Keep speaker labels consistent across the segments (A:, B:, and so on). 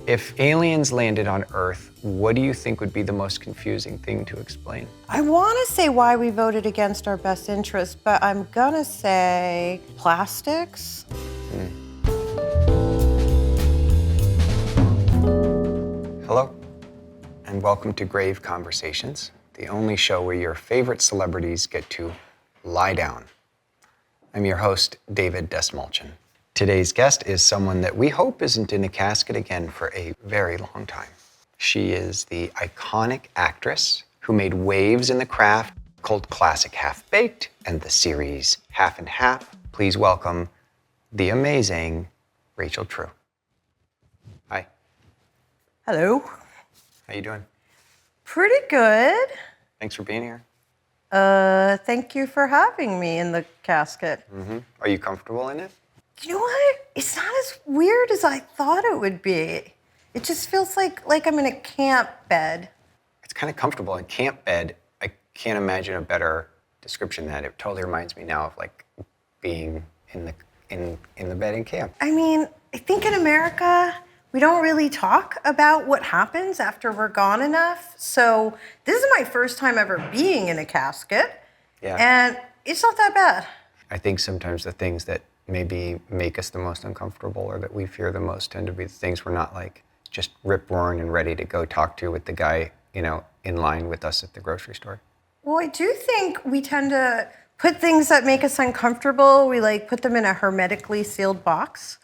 A: If aliens landed on Earth, what do you think would be the most confusing thing to explain?
B: I want to say why we voted against our best interest, but I'm gonna say plastics.
A: Hello, and welcome to Grave Conversations, the only show where your favorite celebrities get to lie down. I'm your host, David Dastmalchian. Today's guest is someone that we hope isn't in a casket again for a very long time. She is the iconic actress who made waves in the craft, cult classic Half-Baked, and the series Half and Half. Please welcome the amazing Rachel True. Hi.
B: Hello.
A: How you doing?
B: Pretty good.
A: Thanks for being here.
B: Thank you for having me in the casket.
A: Are you comfortable in it?
B: You know what? It's not as weird as I thought it would be. It just feels like I'm in a camp bed.
A: It's kind of comfortable. A camp bed, I can't imagine a better description than that. It totally reminds me now of like being in the bed in camp.
B: I mean, I think in America, we don't really talk about what happens after we're gone enough. So this is my first time ever being in a casket.
A: Yeah.
B: And it's not that bad.
A: I think sometimes the things that maybe make us the most uncomfortable or that we fear the most tend to be the things we're not like just rip-roaring and ready to go talk to with the guy, in line with us at the grocery store.
B: Well, I do think we tend to put things that make us uncomfortable, we put them in a hermetically sealed box,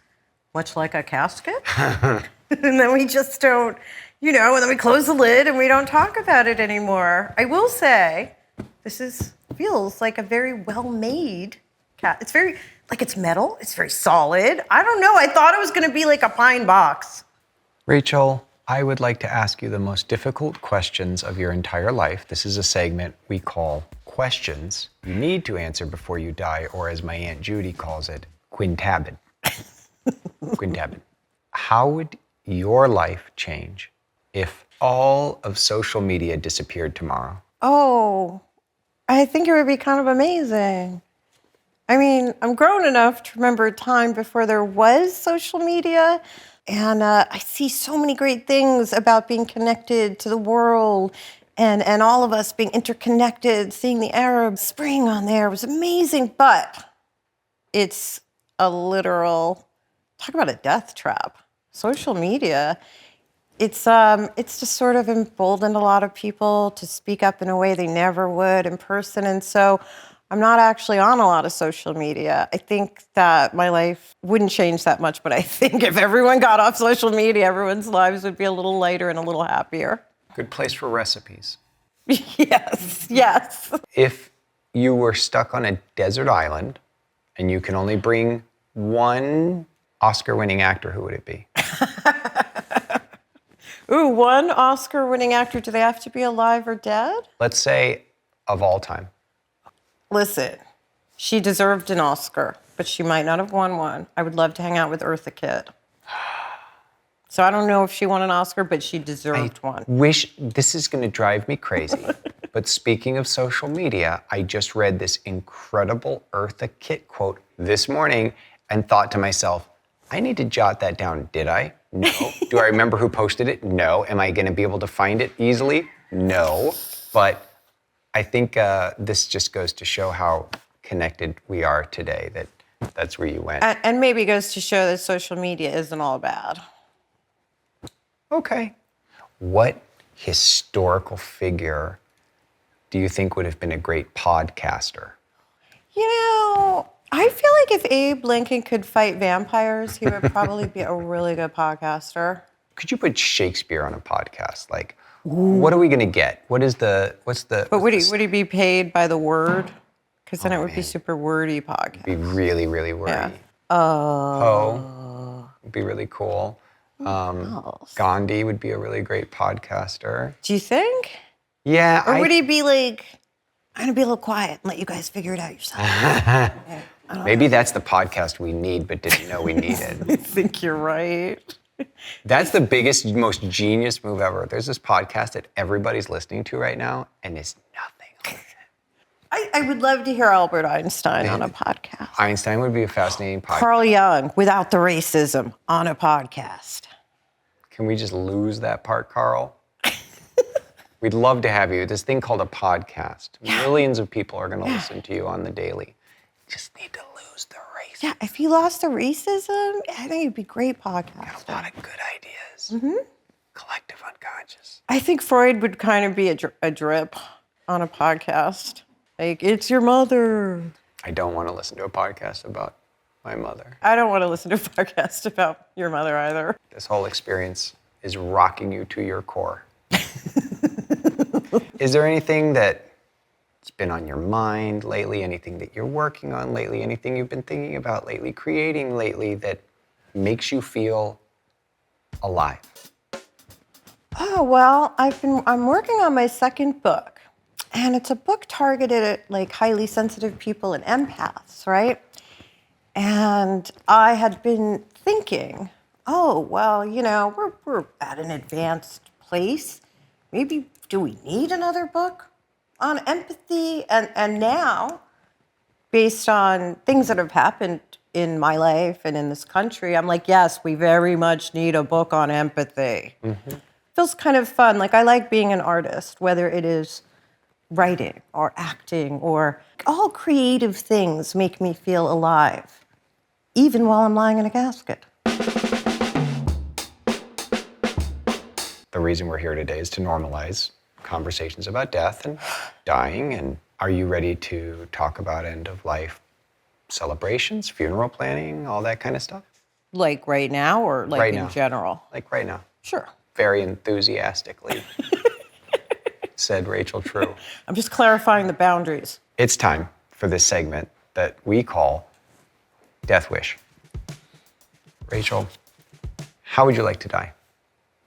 B: much like a casket. And then we just don't, and then we close the lid and we don't talk about it anymore. I will say, feels like a very well-made cat. It's very, it's metal, it's very solid. I don't know, I thought it was gonna be like a pine box.
A: Rachel, I would like to ask you the most difficult questions of your entire life. This is a segment we call Questions You Need to Answer Before You Die, or as my Aunt Judy calls it, quintabid. Quintabid. How would your life change if all of social media disappeared tomorrow?
B: Oh, I think it would be kind of amazing. I mean, I'm grown enough to remember a time before there was social media, and I see so many great things about being connected to the world and all of us being interconnected. Seeing the Arab Spring on there was amazing, but it's a literal, talk about a death trap. Social media, it's just sort of emboldened a lot of people to speak up in a way they never would in person, and so I'm not actually on a lot of social media. I think that my life wouldn't change that much, but I think if everyone got off social media, everyone's lives would be a little lighter and a little happier.
A: Good place for recipes.
B: Yes.
A: If you were stuck on a desert island and you can only bring one Oscar-winning actor, who would it be?
B: Ooh, one Oscar-winning actor. Do they have to be alive or dead?
A: Let's say of all time.
B: Listen, she deserved an Oscar, but she might not have won one. I would love to hang out with Eartha Kitt. So I don't know if she won an Oscar, but she deserved one.
A: This is going to drive me crazy, but speaking of social media, I just read this incredible Eartha Kitt quote this morning and thought to myself, I need to jot that down. Did I? No. Do I remember who posted it? No. Am I going to be able to find it easily? No. But I think this just goes to show how connected we are today, that's where you went.
B: And maybe goes to show that social media isn't all bad.
A: Okay. What historical figure do you think would have been a great podcaster?
B: I feel like if Abe Lincoln could fight vampires, he would probably be a really good podcaster.
A: Could you put Shakespeare on a podcast? What are we going to get? What's the...
B: But would he be paid by the word? Because then it would be super wordy podcast.
A: It'd be really, really wordy.
B: Yeah.
A: Poe would be really cool. Gandhi would be a really great podcaster.
B: Do you think?
A: Yeah.
B: Or would he be like, I'm going to be a little quiet and let you guys figure it out yourself?
A: Maybe that's the podcast we need, but didn't know we needed.
B: I think you're right.
A: That's the biggest, most genius move ever. There's this podcast that everybody's listening to right now, and it's nothing like it.
B: I would love to hear Albert Einstein on a podcast.
A: Einstein would be a fascinating podcast.
B: Carl Jung, without the racism, on a podcast.
A: Can we just lose that part, Carl? We'd love to have you. This thing called a podcast. Millions of people are going to listen to you on the daily. Just need to lose the racism.
B: Yeah, if you lost the racism, I think it'd be great podcast.
A: Got a lot of good ideas. Collective unconscious.
B: I think Freud would kind of be a drip on a podcast. Like, it's your mother.
A: I don't want to listen to a podcast about my mother.
B: I don't want to listen to a podcast about your mother either.
A: This whole experience is rocking you to your core. Is there anything that's been on your mind lately? Anything that you're working on lately? Anything you've been thinking about lately, creating lately that makes you feel alive?
B: Oh, well, I'm working on my second book. And it's a book targeted at like highly sensitive people and empaths, right? And I had been thinking, oh, well, you know, we're at an advanced place. Maybe, do we need another book on empathy? And now, based on things that have happened in my life and in this country, I'm like, yes, we very much need a book on empathy. Feels kind of fun. Like, I like being an artist, whether it is writing or acting or all creative things make me feel alive, even while I'm lying in a casket.
A: The reason we're here today is to normalize conversations about death and dying. And are you ready to talk about end of life celebrations, funeral planning, all that kind of stuff?
B: Like right now or like
A: Right
B: in
A: now.
B: general?
A: Like right now.
B: Sure.
A: Very enthusiastically, said Rachel True.
B: I'm just clarifying the boundaries.
A: It's time for this segment that we call Death Wish. Rachel, how would you like to die?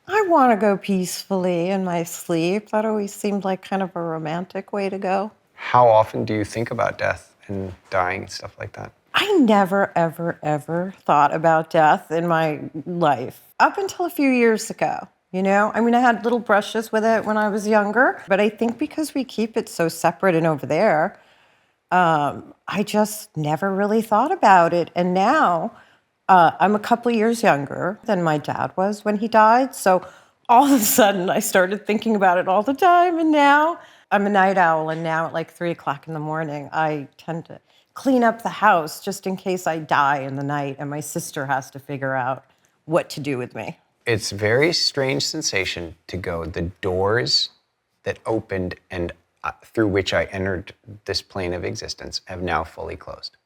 B: I want to go peacefully in my sleep. That always seemed like kind of a romantic way to go.
A: How often do you think about death and dying and stuff like that?
B: I never, ever, ever thought about death in my life up until a few years ago. You know, I mean, I had little brushes with it when I was younger, but I think because we keep it so separate and over there, I just never really thought about it. And now I'm a couple of years younger than my dad was when he died. So all of a sudden I started thinking about it all the time. And now I'm a night owl. And now at like 3 o'clock in the morning, I tend to clean up the house just in case I die in the night and my sister has to figure out what to do with me.
A: It's a very strange sensation to go, the doors that opened and through which I entered this plane of existence have now fully closed.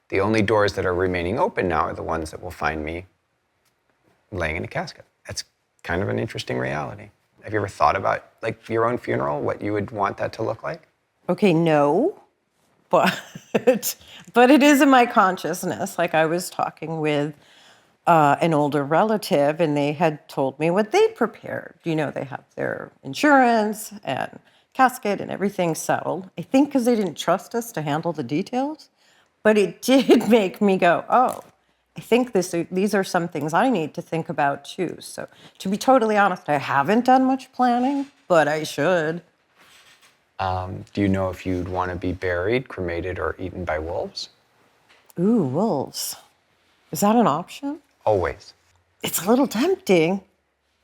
A: The only doors that are remaining open now are the ones that will find me laying in a casket. That's kind of an interesting reality. Have you ever thought about like your own funeral, what you would want that to look like?
B: Okay, no, but it is in my consciousness. Like I was talking with an older relative, and they had told me what they'd prepared. You know, they have their insurance and casket and everything settled. I think because they didn't trust us to handle the details. But it did make me go, oh, I think these are some things I need to think about too. So to be totally honest, I haven't done much planning, but I should.
A: Do you know if you'd want to be buried, cremated, or eaten by wolves?
B: Ooh, wolves. Is that an option?
A: Always.
B: It's a little tempting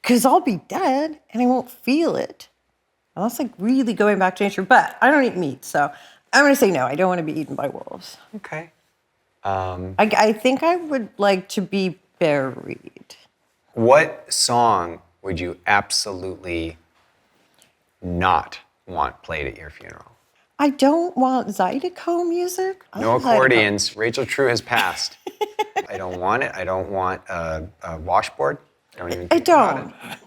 B: because I'll be dead and I won't feel it. And that's like really going back to nature. But I don't eat meat, so I'm going to say no. I don't want to be eaten by wolves.
A: Okay.
B: I think I would like to be buried.
A: What song would you absolutely not want played at your funeral?
B: I don't want Zydeco music. I
A: No
B: love Zydeco.
A: accordions. Rachel True has passed. I don't want it. I don't want a washboard. I don't even think about it.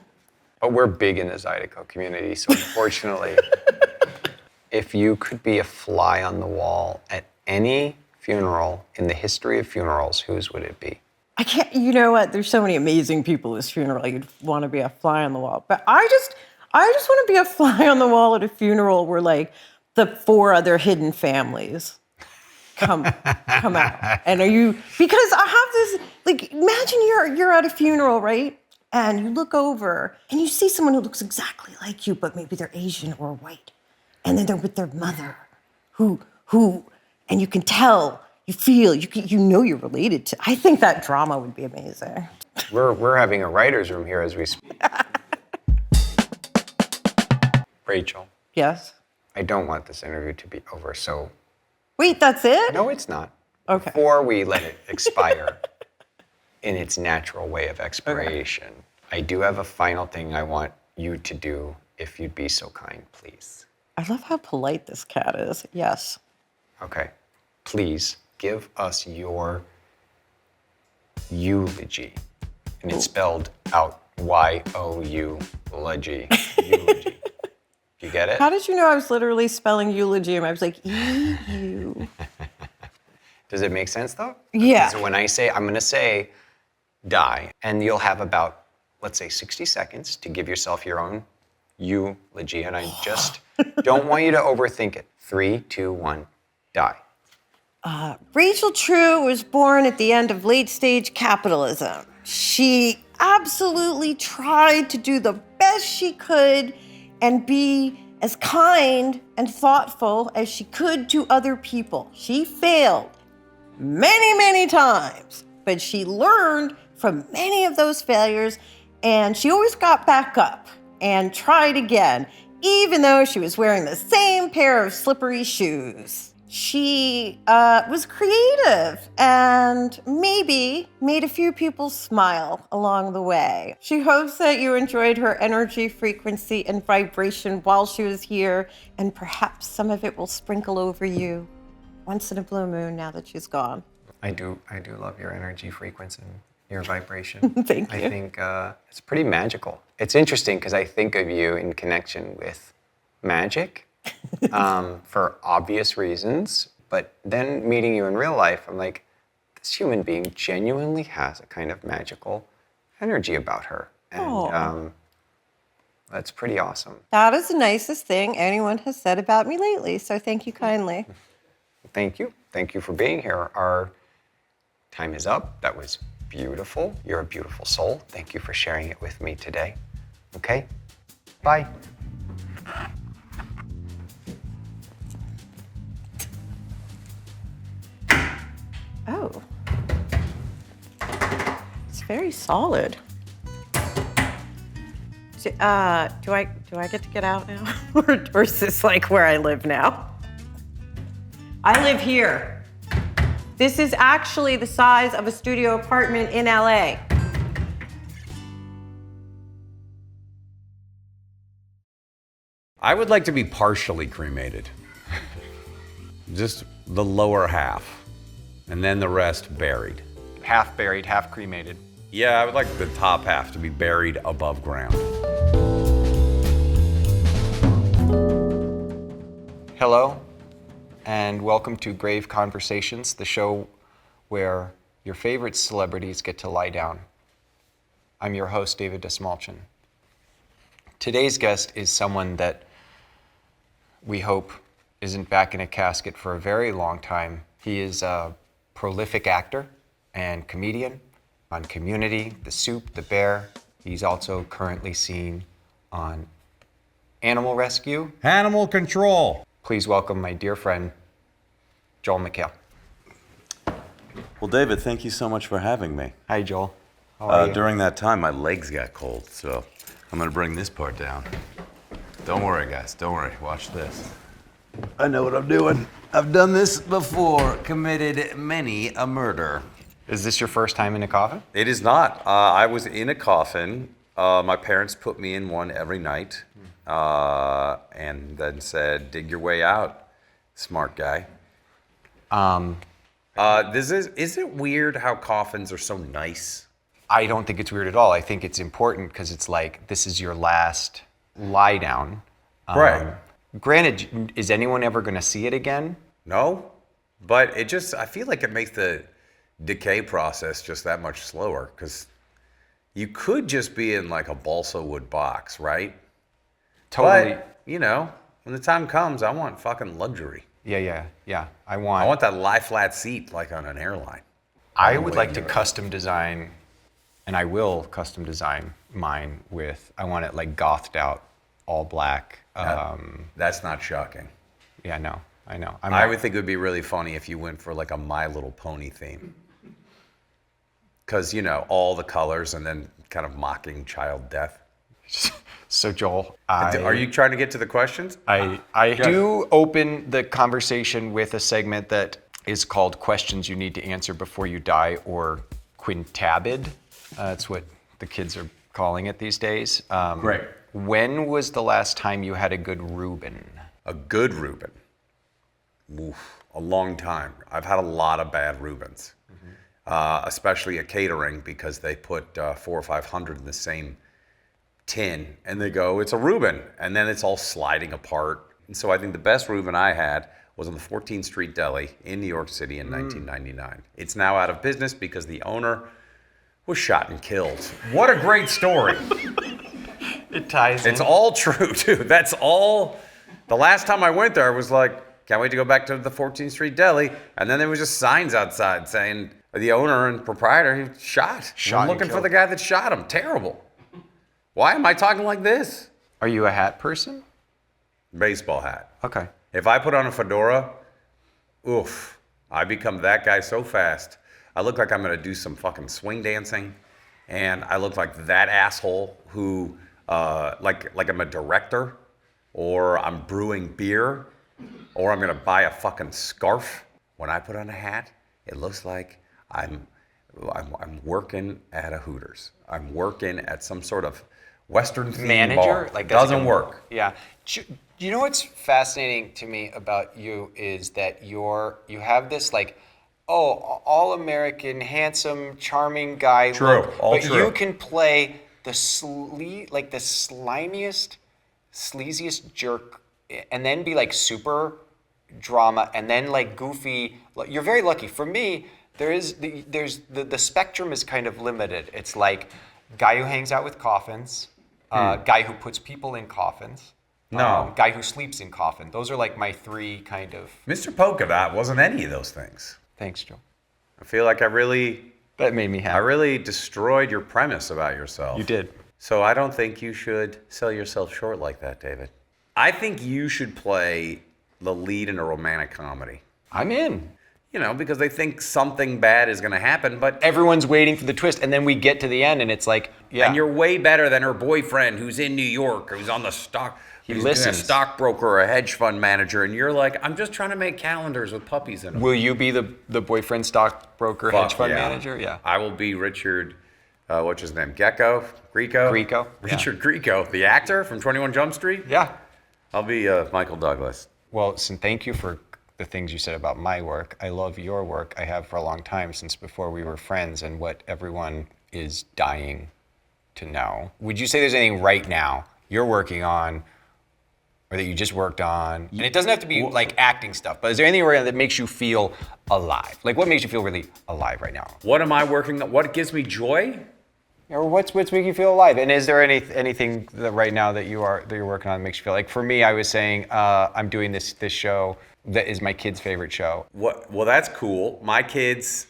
A: But we're big in the Zydeco community, so unfortunately, if you could be a fly on the wall at any funeral in the history of funerals, whose would it be?
B: I can't, you know what? There's so many amazing people at this funeral. You'd want to be a fly on the wall. But I just want to be a fly on the wall at a funeral where like the 4 other hidden families come out. And because I have this, like, imagine you're at a funeral, right? And you look over and you see someone who looks exactly like you, but maybe they're Asian or white. And then they're with their mother who, and you can tell, you feel, you know you're related to. I think that drama would be amazing.
A: We're having a writer's room here as we speak. Rachel,
B: Yes.
A: I don't want this interview to be over, so
B: Wait, that's it?
A: no, it's not.
B: Okay.
A: Before we let it expire in its natural way of expiration, I do have a final thing I want you to do, if you'd be so kind, please.
B: I love how polite this cat is. Yes.
A: Okay. Please give us your eulogy. And it's spelled out Y-O-U-logy. Eulogy. You get it?
B: How did you know I was literally spelling eulogium? I was like, E-U.
A: Does it make sense though?
B: Yeah.
A: So when I say, I'm going to say die, and you'll have about, let's say, 60 seconds to give yourself your own eulogy. And I just don't want you to overthink it. 3, 2, 1, die.
B: Rachel True was born at the end of late-stage capitalism. She absolutely tried to do the best she could and be as kind and thoughtful as she could to other people. She failed many, many times, but she learned from many of those failures, and she always got back up and tried again, even though she was wearing the same pair of slippery shoes. She was creative and maybe made a few people smile along the way. She hopes that you enjoyed her energy, frequency, and vibration while she was here, and perhaps some of it will sprinkle over you once in a blue moon now that she's gone.
A: I do love your energy frequency and your vibration.
B: Thank you.
A: I think it's pretty magical. It's interesting because I think of you in connection with magic for obvious reasons, but then meeting you in real life, I'm like, this human being genuinely has a kind of magical energy about her. And that's pretty awesome.
B: That is the nicest thing anyone has said about me lately, so thank you kindly.
A: Thank you. Thank you for being here. Our time is up. That was beautiful. You're a beautiful soul. Thank you for sharing it with me today. Okay? Bye.
B: Oh. It's very solid. Do I get to get out now? or is this like where I live now? I live here. This is actually the size of a studio apartment in LA.
C: I would like to be partially cremated. Just the lower half. And then the rest buried.
A: Half buried, half cremated.
C: Yeah, I would like the top half to be buried above ground.
A: Hello, and welcome to Grave Conversations, the show where your favorite celebrities get to lie down. I'm your host, David Dastmalchian. Today's guest is someone that we hope isn't back in a casket for a very long time. He is a prolific actor and comedian on Community, The Soup, The Bear. He's also currently seen on Animal Rescue.
C: Animal control.
A: Please welcome my dear friend, Joel McHale.
D: Well, David, thank you so much for having me.
A: Hi, Joel. How are you?
D: During that time, my legs got cold, so I'm gonna bring this part down. Don't worry, guys, don't worry. Watch this. I know what I'm doing. I've done this before, committed many a murder.
A: Is this your first time in a coffin?
D: It is not. I was in a coffin. My parents put me in one every night, and then said, dig your way out, smart guy. Is it weird how coffins are so nice?
A: I don't think it's weird at all. I think it's important because it's like, this is your last lie down.
D: Right.
A: Granted, is anyone ever going to see it again?
D: No, but I feel like it makes the decay process just that much slower, because you could just be in like a balsa wood box, right?
A: Totally.
D: But, you know, when the time comes, I want fucking luxury.
A: Yeah. I
D: I want that lie flat seat like on an airline.
A: I would like to custom design, and I will custom design mine with, I want it like gothed out, all black.
D: That's not shocking.
A: Yeah, no, I know.
D: I would think it would be really funny if you went for like a My Little Pony theme.
C: because, all the colors and then kind of mocking child death.
A: So Joel,
C: Are you trying to get to the questions?
A: I do open the conversation with a segment that is called Questions You Need to Answer Before You Die, or Quintabid. That's what the kids are calling it these days.
C: Great.
A: When was the last time you had a good Reuben?
C: A good Reuben? Oof, a long time. I've had a lot of bad Reubens, especially at catering, because they put 400 or 500 in the same tin, and they go, it's a Reuben, and then it's all sliding apart. And so I think the best Reuben I had was on the 14th Street Deli in New York City in 1999. It's now out of business because the owner was shot and killed. What a great story.
A: It ties in.
C: It's all true, too. That's all. The last time I went there, I was like, can't wait to go back to the 14th Street Deli. And then there was just signs outside saying the owner and proprietor, he shot. I'm looking for the guy that shot him. Terrible. Why am I talking like this?
A: Are you a hat person?
C: Baseball hat.
A: Okay.
C: If I put on a fedora, oof, I become that guy so fast. I look like I'm gonna do some fucking swing dancing, and I look like that asshole who, like I'm a director, or I'm brewing beer, or I'm gonna buy a fucking scarf. When I put on a hat, it looks like I'm working at a Hooters. I'm working at some sort of Western theme
A: Manager?
C: bar.
A: Like that's
C: doesn't work.
A: Yeah. You know what's fascinating to me about you is that you have this like, all American, handsome, charming guy.
C: True,
A: look,
C: all
A: but
C: true.
A: you can play the slimiest, sleaziest jerk, and then be like super drama, and then like goofy. You're very lucky. For me, there's the spectrum is kind of limited. It's like guy who hangs out with coffins, guy who puts people in coffins, guy who sleeps in coffin. Those are like my three kind of.
C: Mr. Polka Dot wasn't any of those things.
A: Thanks, Joe.
C: I feel like
A: That made me happy.
C: I really destroyed your premise about yourself.
A: You did.
C: So I don't think you should sell yourself short like that, David. I think you should play the lead in a romantic comedy.
A: I'm in.
C: Because they think something bad is going to happen, but
A: Everyone's waiting for the twist, and then we get to the end, and it's like, yeah.
C: and you're way better than her boyfriend who's in New York, who's on the stock. He's a
A: listens.
C: stockbroker or a hedge fund manager, and you're like, I'm just trying to make calendars with puppies in them.
A: Will you be the boyfriend stockbroker hedge fund manager? Yeah.
C: I will be Richard, what's his name? Grieco?
A: Grieco,
C: Richard Grieco, the actor from 21 Jump Street?
A: Yeah.
C: I'll be Michael Douglas.
A: Well, listen, thank you for the things you said about my work. I love your work. I have for a long time, since before we were friends, and what everyone is dying to know. Would you say there's anything right now you're working on, or that you just worked on? And it doesn't have to be like acting stuff, but is there anything right now that makes you feel alive? Like, what makes you feel really alive right now?
C: What am I working on? What gives me joy?
A: Or what's making you feel alive? And is there anything that right now that you're working on that makes you feel like? For me, I was saying I'm doing this show that is my kid's favorite show.
C: Well, that's cool. My kids,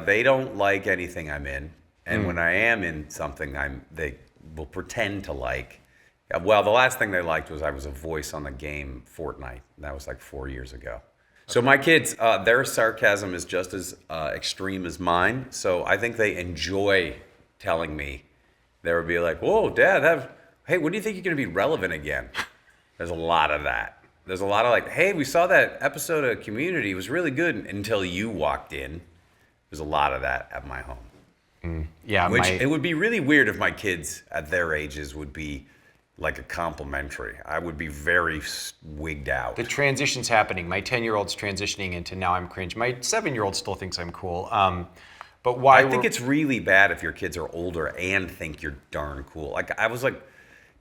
C: they don't like anything I'm in, and when I am in something, they will pretend to like. Well, the last thing they liked was I was a voice on the game Fortnite. And that was like 4 years ago. So my kids, their sarcasm is just as extreme as mine. So I think they enjoy telling me. They would be like, "Whoa, Dad, hey, when do you think you're going to be relevant again?" There's a lot of that. There's a lot of like, "Hey, we saw that episode of Community. It was really good until you walked in." There's a lot of that at my home.
A: Yeah,
C: It would be really weird if my kids at their ages would be like a complimentary. I would be very wigged out.
A: the transition's happening. My 10-year-old's transitioning into now I'm cringe. My 7-year-old still thinks I'm cool. But why?
C: I think it's really bad if your kids are older and think you're darn cool. Like I was like,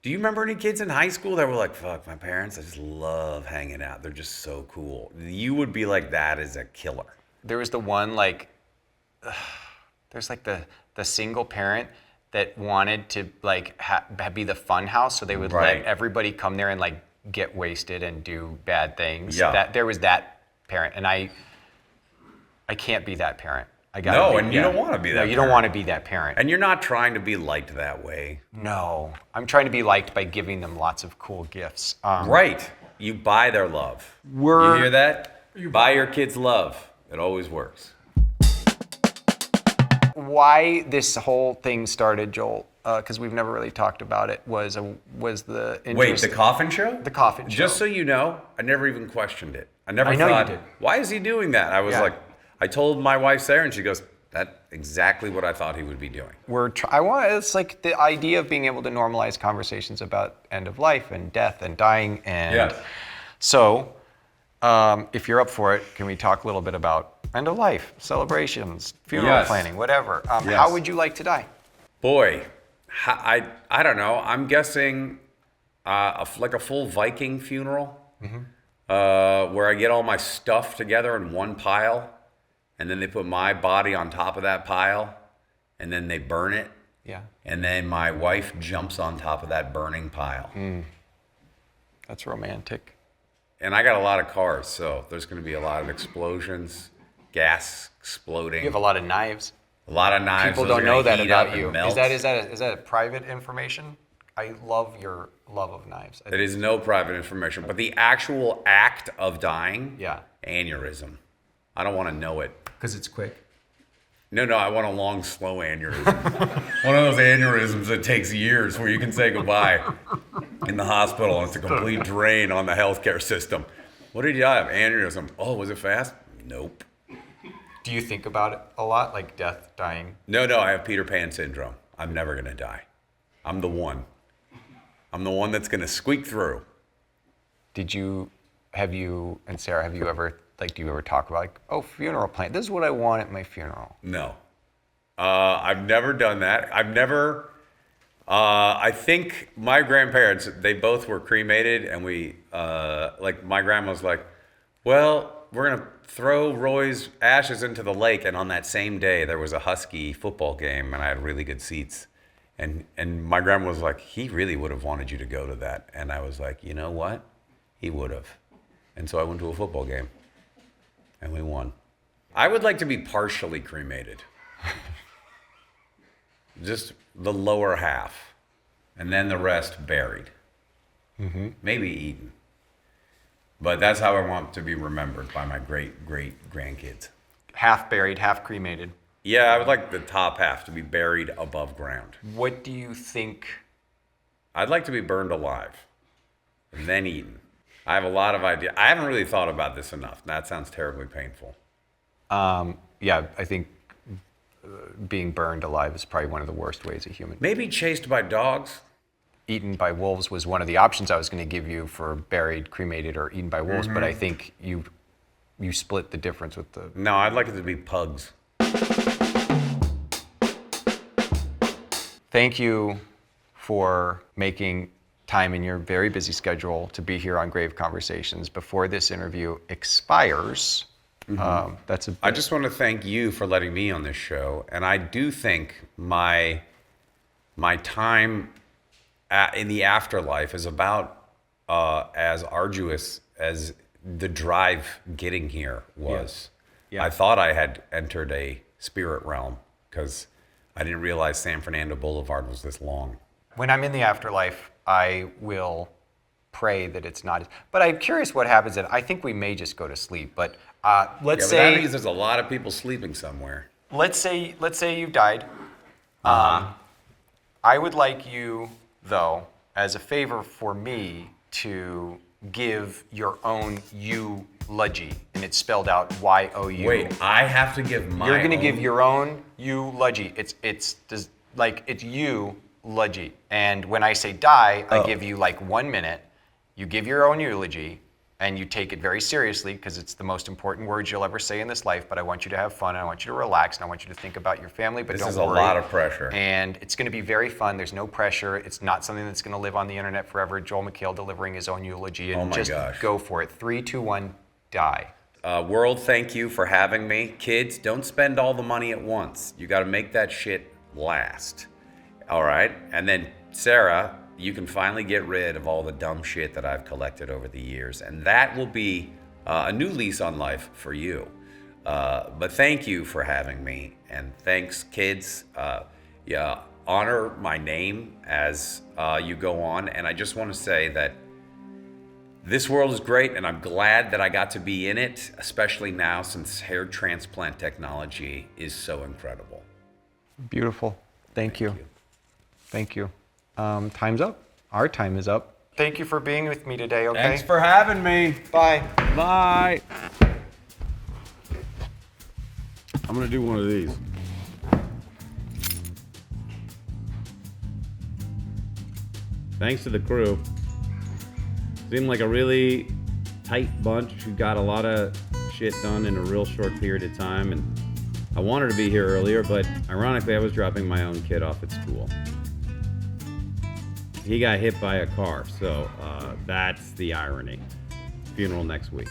C: do you remember any kids in high school that were like, fuck, my parents, I just love hanging out. They're just so cool. You would be like, that is a killer.
A: There was the one like, there's like the single parent that wanted to like be the fun house, so they would
C: Right.
A: let everybody come there and like get wasted and do bad things.
C: Yeah.
A: There was that parent, and I can't be that parent. I gotta
C: No,
A: be,
C: and you don't want to be that
A: No, you don't
C: parent.
A: want to be that parent.
C: And you're not trying to be liked that way.
A: No, I'm trying to be liked by giving them lots of cool gifts.
C: Right. You buy their love.
A: We're-
C: You hear that? You buy your kids love. It always works.
A: why this whole thing started, Joel, because we've never really talked about it, was the interest.
C: Wait, the coffin show?
A: The coffin show.
C: Just so you know, I never even questioned it. I never
A: I know you
C: thought,
A: did.
C: why is he doing that? I was
A: Yeah.
C: like, I told my wife Sarah, and she goes, that's exactly what I thought he would be doing.
A: It's like the idea of being able to normalize conversations about end of life and death and dying. And
C: Yes.
A: so, if you're up for it, can we talk a little bit about end of life, celebrations, funeral
C: Yes.
A: planning, whatever?
C: Yes.
A: How would you like to die?
C: Boy, I don't know. I'm guessing like a full Viking funeral, where I get all my stuff together in one pile, and then they put my body on top of that pile, and then they burn it,
A: Yeah.
C: and then my wife jumps on top of that burning pile.
A: That's romantic.
C: And I got a lot of cars, so there's going to be a lot of explosions, gas exploding,
A: You have a lot of knives.
C: a lot of knives.
A: People
C: Those
A: don't
C: are
A: know
C: gonna
A: that
C: heat up
A: about
C: and
A: you.
C: melt.
A: Is that private information? I love your love of knives.
C: It is no private information, but the actual act of dying,
A: Yeah.
C: aneurysm. I don't want to know it.
A: Because it's quick.
C: No, I want a long, slow aneurysm. One of those aneurysms that takes years where you can say goodbye in the hospital and it's a complete drain on the healthcare system. What did you have? Aneurysm. Oh, was it fast? Nope.
A: Do you think about it a lot, like death, dying?
C: No, I have Peter Pan syndrome. I'm never going to die. I'm the one. I'm the one that's going to squeak through.
A: And Sarah, have you ever, do you ever talk about, funeral plan? This is what I want at my funeral.
C: No. I've never done that. I think my grandparents, they both were cremated, and my grandma was like, well, we're going to throw Roy's ashes into the lake. And on that same day, there was a Husky football game, and I had really good seats. And my grandma was like, he really would have wanted you to go to that. And I was like, you know what? He would have. And so I went to a football game, and we won. I would like to be partially cremated. Just the lower half, and then the rest buried. Maybe eaten. But that's how I want to be remembered by my great-great-grandkids.
A: Half buried, half cremated.
C: Yeah, I would like the top half to be buried above ground.
A: What do you think?
C: I'd like to be burned alive and then eaten. I have a lot of ideas. I haven't really thought about this enough. That sounds terribly painful.
A: Yeah, I think being burned alive is probably one of the worst ways a human.
C: Maybe chased by dogs.
A: Eaten by wolves was one of the options I was going to give you for buried, cremated, or eaten by wolves, but I think you split the difference with the.
C: No, I'd like it to be pugs.
A: Thank you for making time in your very busy schedule to be here on Grave Conversations before this interview expires.
C: I just want to thank you for letting me on this show, and I do think my time in the afterlife is about as arduous as the drive getting here was.
A: Yeah.
C: I thought I had entered a spirit realm because I didn't realize San Fernando Boulevard was this long.
A: When I'm in the afterlife, I will pray that it's not. But I'm curious what happens then. I think we may just go to sleep. But let's
C: That
A: say
C: means there's a lot of people sleeping somewhere.
A: let's say you died. I would like you, though, as a favor for me, to give your own eulogy, and it's spelled out Y-O-U.
C: Wait, I have to give my
A: You're gonna
C: own-
A: give your own eulogy. It's eulogy. And when I say die, I give you 1 minute. You give your own eulogy, and you take it very seriously because it's the most important words you'll ever say in this life. But I want you to have fun, and I want you to relax, and I want you to think about your family. But
C: This
A: don't
C: is a
A: worry.
C: lot of pressure.
A: And it's going to be very fun. There's no pressure. It's not something that's going to live on the internet forever. Joel McHale delivering his own eulogy, and
C: Oh my
A: just
C: gosh.
A: go for it. 3, 2, 1, die.
C: World, thank you for having me. Kids, don't spend all the money at once. You got to make that shit last. All right? And then, Sarah, you can finally get rid of all the dumb shit that I've collected over the years. And that will be a new lease on life for you. But thank you for having me. And thanks, kids. Honor my name as you go on. And I just want to say that this world is great, and I'm glad that I got to be in it, especially now since hair transplant technology is so incredible.
A: Beautiful. Thank you. Thank you. Time's up. Our time is up. Thank you for being with me today, okay?
C: Thanks for having me.
A: Bye.
D: Bye. I'm gonna do one of these.
E: Thanks to the crew. Seemed like a really tight bunch who got a lot of shit done in a real short period of time. And I wanted to be here earlier, but ironically, I was dropping my own kid off at school. He got hit by a car, so that's the irony. Funeral next week.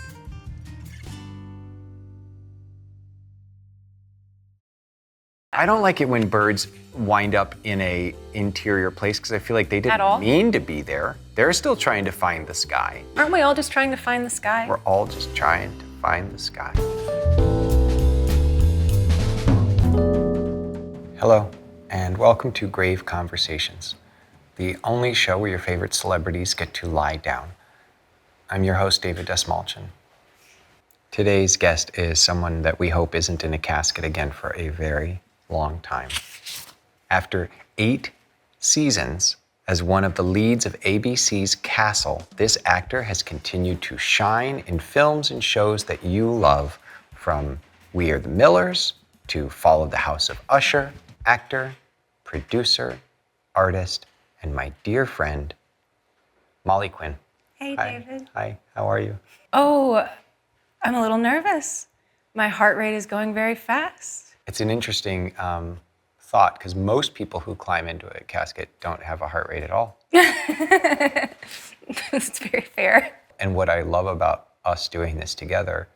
A: I don't like it when birds wind up in a interior place because I feel like they
F: At all?
A: didn't mean to be there. They're still trying to find the sky.
F: Aren't we all just trying to find the sky?
A: We're all just trying to find the sky. Hello, and welcome to Grave Conversations, the only show where your favorite celebrities get to lie down. I'm your host, David Dastmalchian. Today's guest is someone that we hope isn't in a casket again for a very long time. After 8 seasons as one of the leads of ABC's Castle, this actor has continued to shine in films and shows that you love, from We Are the Millers to Follow the House of Usher. Actor, producer, artist, and my dear friend, Molly Quinn.
F: Hey,
A: Hi.
F: David.
A: Hi, how are you?
F: Oh, I'm a little nervous. My heart rate is going very fast.
A: It's an interesting thought because most people who climb into a casket don't have a heart rate at all.
F: It's very fair.
A: And what I love about us doing this together,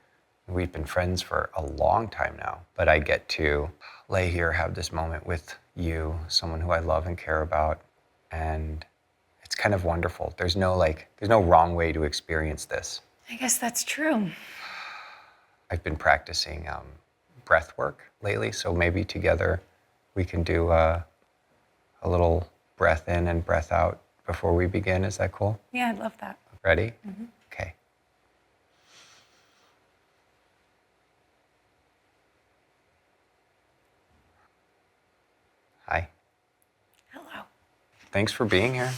A: we've been friends for a long time now, but I get to lay here, have this moment with you, someone who I love and care about, and it's kind of wonderful. There's no wrong way to experience this.
F: I guess that's true.
A: I've been practicing breath work lately, so maybe together we can do a little breath in and breath out before we begin. Is that cool?
F: Yeah, I'd love that.
A: Ready? Okay. Hi.
F: Hello.
A: Thanks for being here.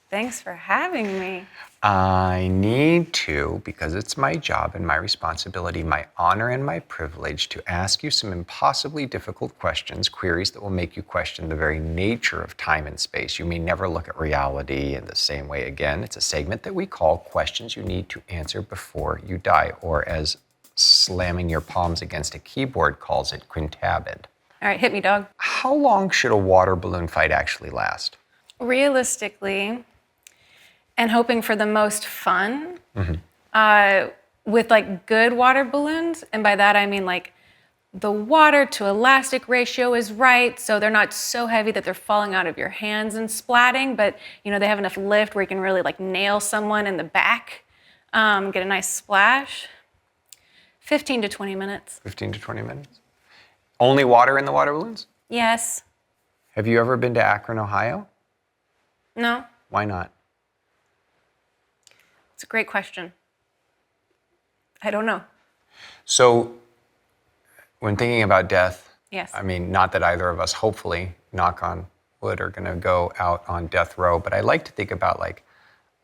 F: Thanks for having me.
A: I need to, because it's my job and my responsibility, my honor and my privilege, to ask you some impossibly difficult questions, queries that will make you question the very nature of time and space. You may never look at reality in the same way again. It's a segment that we call Questions You Need to Answer Before You Die, or as slamming your palms against a keyboard calls it, quintabid.
F: All right, hit me, dog.
A: How long should a water balloon fight actually last?
F: Realistically, and hoping for the most fun, with like good water balloons, and by that I mean like the water to elastic ratio is right, so they're not so heavy that they're falling out of your hands and splatting, but you know they have enough lift where you can really like nail someone in the back, get a nice splash. 15 to 20 minutes.
A: 15 to 20 minutes? Only water in the water balloons?
F: Yes.
A: Have you ever been to Akron, Ohio?
F: No?
A: Why not?
F: It's a great question. I don't know.
A: So, when thinking about death,
F: Yes.
A: I mean, not that either of us, hopefully, knock on wood, are going to go out on death row, but I like to think about like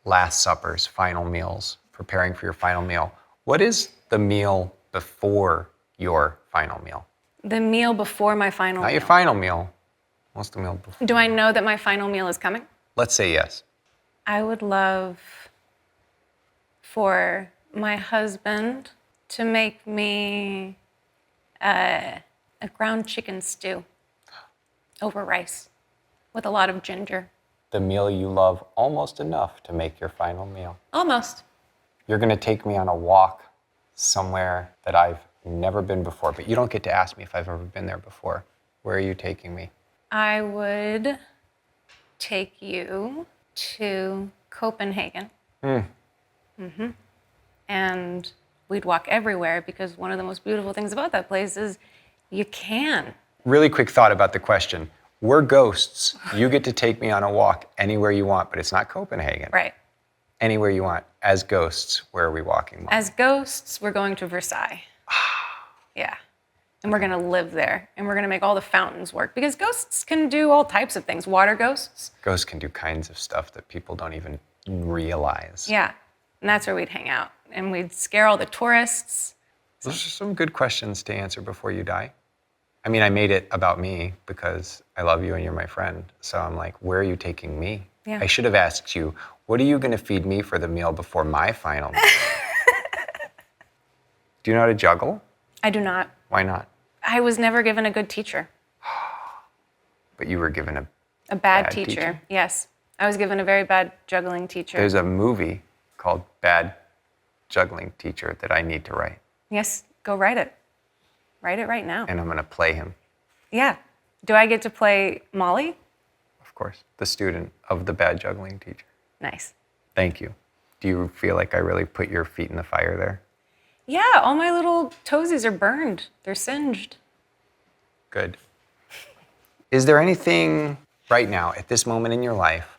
A: last suppers, final meals, preparing for your final meal. What is the meal before your final meal?
F: The meal before my final
A: Not
F: meal.
A: your final meal. What's the meal before?
F: Do I know that my final meal is coming?
A: Let's say yes.
F: I would love for my husband to make me a ground chicken stew over rice with a lot of ginger.
A: The meal you love almost enough to make your final meal.
F: Almost.
A: You're going to take me on a walk somewhere that I've never been before, but you don't get to ask me if I've ever been there before. Where are you taking me?
F: I would take you to Copenhagen. And we'd walk everywhere because one of the most beautiful things about that place is you can.
A: Really quick thought about the question. We're ghosts. You get to take me on a walk anywhere you want, but it's not Copenhagen.
F: Right.
A: Anywhere you want. As ghosts, where are we walking? Mom?
F: As ghosts, we're going to Versailles. Yeah. And we're going to live there. And we're going to make all the fountains work. Because ghosts can do all types of things. Water ghosts.
A: Ghosts can do kinds of stuff that people don't even realize.
F: Yeah. And that's where we'd hang out. And we'd scare all the tourists.
A: Those are some good questions to answer before you die. I mean, I made it about me because I love you and you're my friend. So I'm like, where are you taking me?
F: Yeah.
A: I should have asked you, what are you going to feed me for the meal before my final meal? Do you know how to juggle?
F: I do not.
A: Why not?
F: I was never given a good teacher.
A: But you were given
F: A bad teacher. Yes. I was given a very bad juggling teacher.
A: There's a movie called Bad Juggling Teacher that I need to write.
F: Yes, go write it. Write it right now.
A: And I'm going to play him,
F: Yeah. Do I get to play Molly?
A: of course, the student of the bad juggling teacher.
F: Nice.
A: Thank you. Do you feel like I really put your feet in the fire there?
F: Yeah, all my little toesies are burned. They're singed.
A: Good. Is there anything right now, at this moment in your life,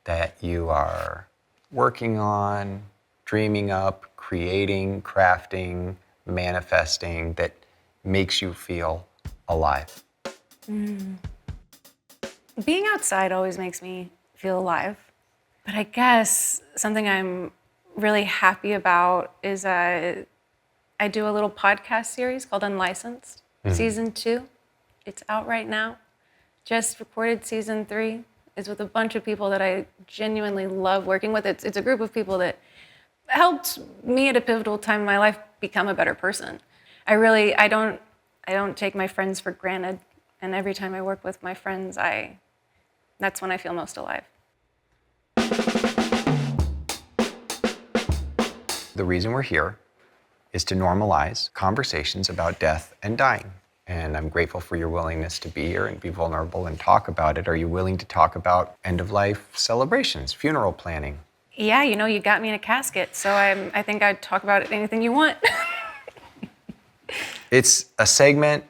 A: that you are working on, dreaming up, creating, crafting, manifesting that makes you feel alive?
F: Being outside always makes me feel alive. But I guess something I'm really happy about is I do a little podcast series called Unlicensed, Season 2. It's out right now. Just recorded Season 3. It's with a bunch of people that I genuinely love working with. It's a group of people that helped me at a pivotal time in my life become a better person. I don't take my friends for granted. And every time I work with my friends, that's when I feel most alive.
A: The reason we're here is to normalize conversations about death and dying. And I'm grateful for your willingness to be here and be vulnerable and talk about it. Are you willing to talk about end-of-life celebrations, funeral planning?
F: Yeah, you got me in a casket, so I think I'd talk about anything you want.
A: It's a segment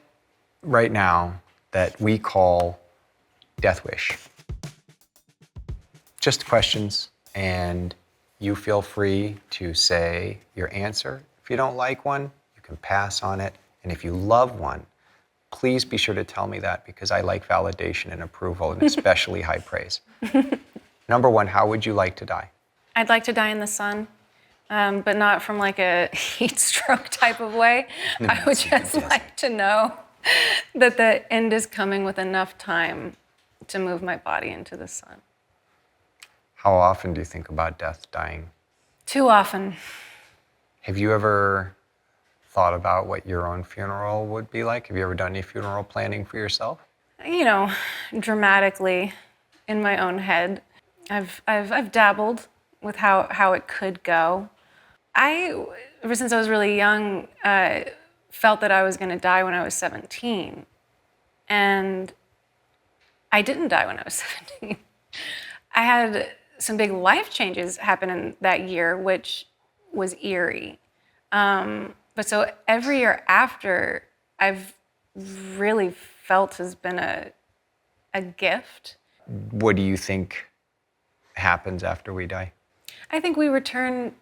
A: right now that we call Death Wish. Just questions, and you feel free to say your answer. If you don't like one, you can pass on it. And if you love one, please be sure to tell me that, because I like validation and approval, and especially high praise. Number one, how would you like to die?
F: I'd like to die in the sun, but not from like a heat stroke type of way. I would just like to know that the end is coming with enough time to move my body into the sun.
A: How often do you think about death, dying?
F: Too often.
A: Have you ever thought about what your own funeral would be like? Have you ever done any funeral planning for yourself?
F: Dramatically in my own head. I've dabbled with how it could go. Ever since I was really young, felt that I was going to die when I was 17. And I didn't die when I was 17. I had some big life changes happen in that year, which was eerie. But so every year after, I've really felt has been a gift.
A: What do you think happens after we die?
F: I think we return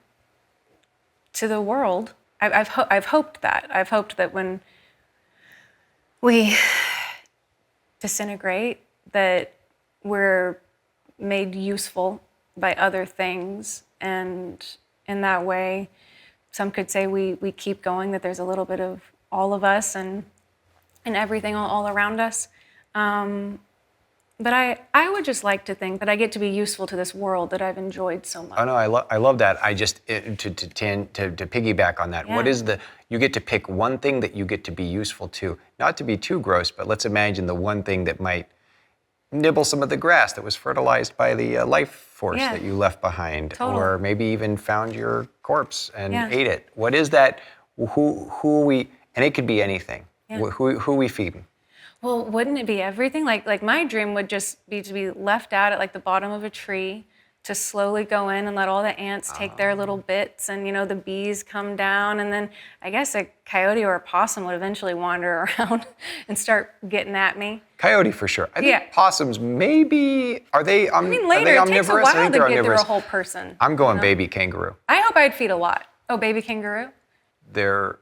F: to the world. I've hoped that. I've hoped that when we disintegrate, that we're made useful by other things, and in that way, some could say we keep going, that there's a little bit of all of us and everything all around us. But I would just like to think that I get to be useful to this world that I've enjoyed so much.
A: Oh no, I love that. I just to piggyback on that.
F: Yeah.
A: What is you get to pick one thing that you get to be useful to, not to be too gross, but let's imagine the one thing that might nibble some of the grass that was fertilized by the life force
F: Yeah.
A: that you left behind,
F: Totally.
A: or maybe even found your corpse and
F: Yeah.
A: ate it. What is that? Who are we? And it could be anything.
F: Yeah.
A: Who are we feeding?
F: Well, wouldn't it be everything? Like my dream would just be to be left out at like the bottom of a tree, to slowly go in and let all the ants take their little bits, and the bees come down, and then I guess a coyote or a possum would eventually wander around and start getting at me.
A: Coyote for sure. I think
F: Yeah.
A: possums maybe, are they
F: I mean,
A: are
F: later
A: they
F: it takes a
A: omnivorous? I
F: while
A: think
F: to
A: they're
F: get through
A: omnivorous.
F: a whole person.
A: I'm going baby kangaroo.
F: I hope I'd feed a lot. Oh, baby kangaroo?
A: They're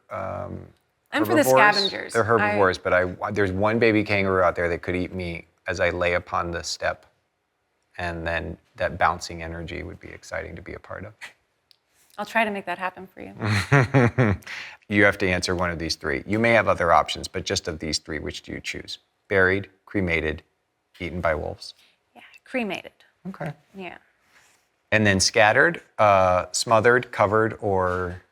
F: I'm for the
A: herbivores.
F: scavengers.
A: They're herbivores, but there's one baby kangaroo out there that could eat me as I lay upon the step. And then that bouncing energy would be exciting to be a part of.
F: I'll try to make that happen for you.
A: You have to answer one of these three. You may have other options, but just of these three, which do you choose? Buried, cremated, eaten by wolves?
F: Yeah, cremated.
A: Okay.
F: Yeah.
A: And then scattered, smothered, covered, or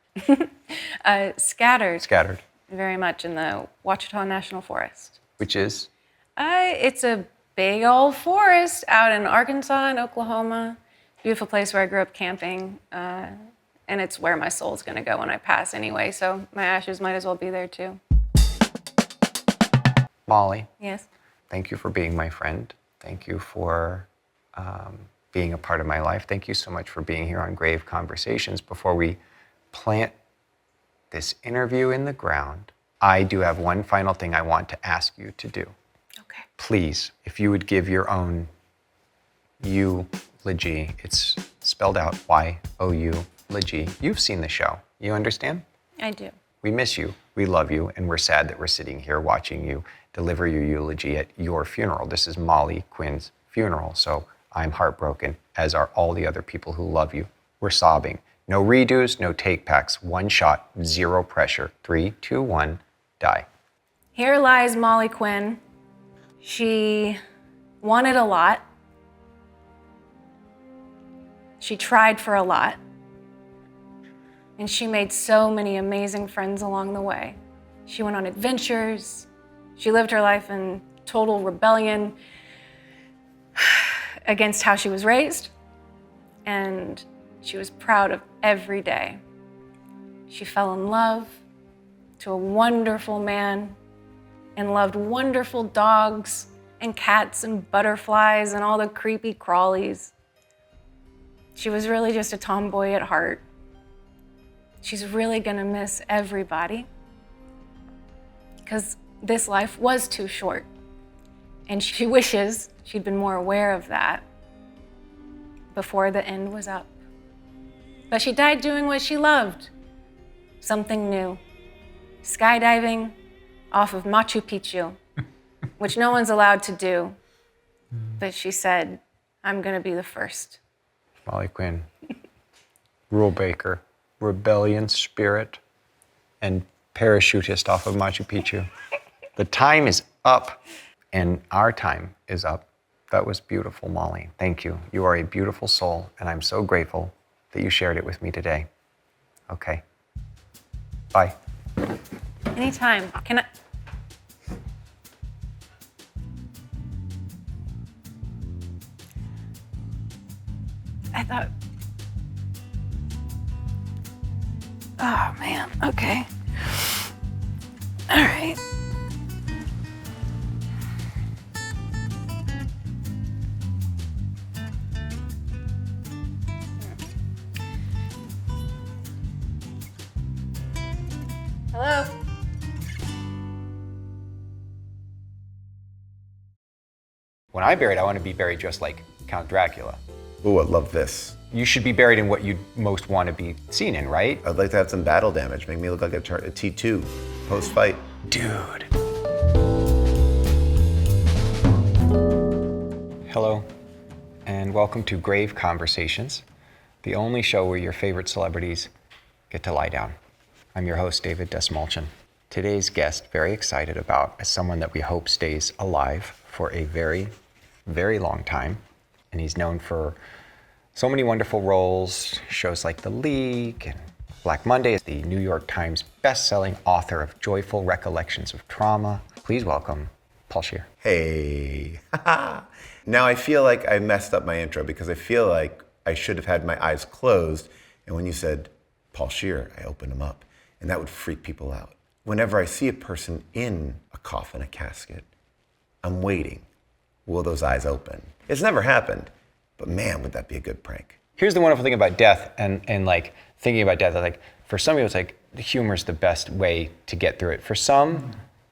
F: Scattered.
A: scattered,
F: Very much in the Ouachita National Forest.
A: which is?
F: It's a big old forest out in Arkansas and Oklahoma. Beautiful place where I grew up camping. And it's where my soul's going to go when I pass anyway. So my ashes might as well be there too.
A: Molly,
F: Yes.
A: thank you for being my friend. Thank you for being a part of my life. Thank you so much for being here on Grave Conversations. Before we plant this interview in the ground, I do have one final thing I want to ask you to do.
F: Okay.
A: Please, if you would give your own eulogy. It's spelled out Y-O-U-logy. You've seen the show. You understand?
F: I do.
A: We miss you, we love you, and we're sad that we're sitting here watching you deliver your eulogy at your funeral. This is Molly Quinn's funeral, so I'm heartbroken, as are all the other people who love you. We're sobbing. No redos, no take backs, one shot, zero pressure. 3, 2, 1, die.
F: Here lies Molly Quinn. She wanted a lot. She tried for a lot. And she made so many amazing friends along the way. She went on adventures. She lived her life in total rebellion against how she was raised. And she was proud of every day. She fell in love to a wonderful man and loved wonderful dogs and cats and butterflies and all the creepy crawlies. She was really just a tomboy at heart. She's really gonna miss everybody because this life was too short. And she wishes she'd been more aware of that before the end was up. But she died doing what she loved, something new. Skydiving off of Machu Picchu, which no one's allowed to do. But she said, I'm gonna be the first.
A: Molly Quinn, rule breaker, rebellion spirit, and parachutist off of Machu Picchu. The time is up, and our time is up. That was beautiful, Molly. Thank you. You are a beautiful soul, and I'm so grateful that you shared it with me today. Okay. Bye.
F: Anytime. Can I? I thought. Oh man. Okay. All right. Hello.
A: When I buried, I want to be buried just like Count Dracula.
G: Ooh, I love this.
A: You should be buried in what you most want to be seen in, right?
G: I'd like to have some battle damage. Make me look like a T2 post-fight.
A: Dude. Hello, and welcome to Grave Conversations, the only show where your favorite celebrities get to lie down. I'm your host, David Dastmalchian. Today's guest, very excited about, is someone that we hope stays alive for a very, very long time. And he's known for so many wonderful roles, shows like The League and Black Monday, the New York Times best-selling author of Joyful Recollections of Trauma. Please welcome Paul Scheer.
G: Hey. Now I feel like I messed up my intro because I feel like I should have had my eyes closed. And when you said Paul Scheer, I opened them up. And that would freak people out. Whenever I see a person in a coffin, a casket, I'm waiting. Will those eyes open? It's never happened, but man, would that be a good prank.
A: Here's the wonderful thing about death and like thinking about death, like for some people it's like the humor's the best way to get through it. For some,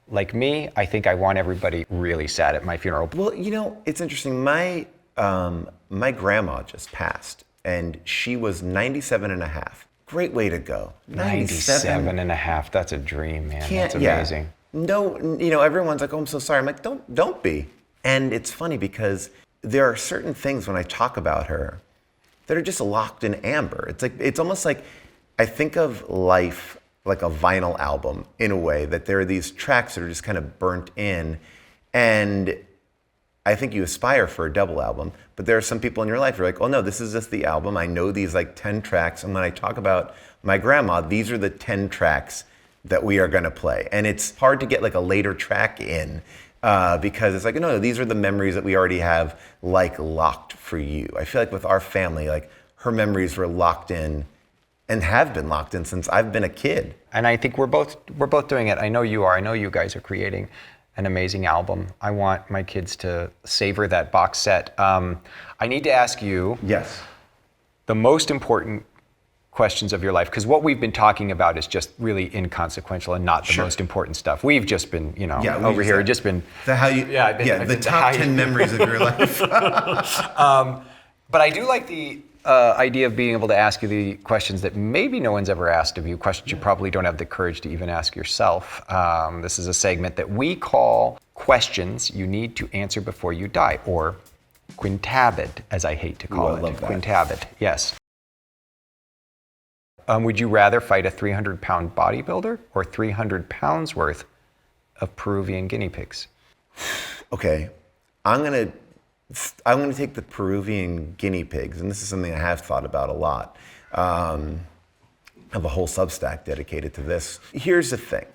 A: like me, I think I want everybody really sad at my funeral.
G: Well, you know, it's interesting. My grandma just passed, and she was 97 and a half. great way to go.
A: 97 and a half. That's a dream, man. That's amazing.
G: No, everyone's like, oh, I'm so sorry. I'm like, don't be. And it's funny because there are certain things when I talk about her that are just locked in amber. It's almost like I think of life like a vinyl album in a way, that there are these tracks that are just kind of burnt in. And I think you aspire for a double album, but there are some people in your life who are like, oh no, this is just the album. I know these like 10 tracks. And when I talk about my grandma, these are the 10 tracks that we are gonna play. And it's hard to get like a later track in because it's like, no, these are the memories that we already have like locked for you. I feel like with our family, like her memories were locked in and have been locked in since I've been a kid.
A: And I think we're both doing it. I know you are. I know you guys are creating an amazing album. I want my kids to savor that box set. I need to ask you the most important questions of your life, because what we've been talking about is just really inconsequetional and not the most important stuff. We've just been, over here, just been
G: the top 10 memories of your life.
A: But I do like the idea of being able to ask you the questions that maybe no one's ever asked of you, questions you probably don't have the courage to even ask yourself. This is a segment that we call Questions You Need to Answer Before You Die, or Quintabit, as I hate to call it.
G: I love that.
A: Quintabit, yes. Would you rather fight a 300-pound bodybuilder or 300 pounds worth of Peruvian guinea pigs?
G: Okay, I'm gonna take the Peruvian guinea pigs, and this is something I have thought about a lot. I have a whole Substack dedicated to this. Here's the thing.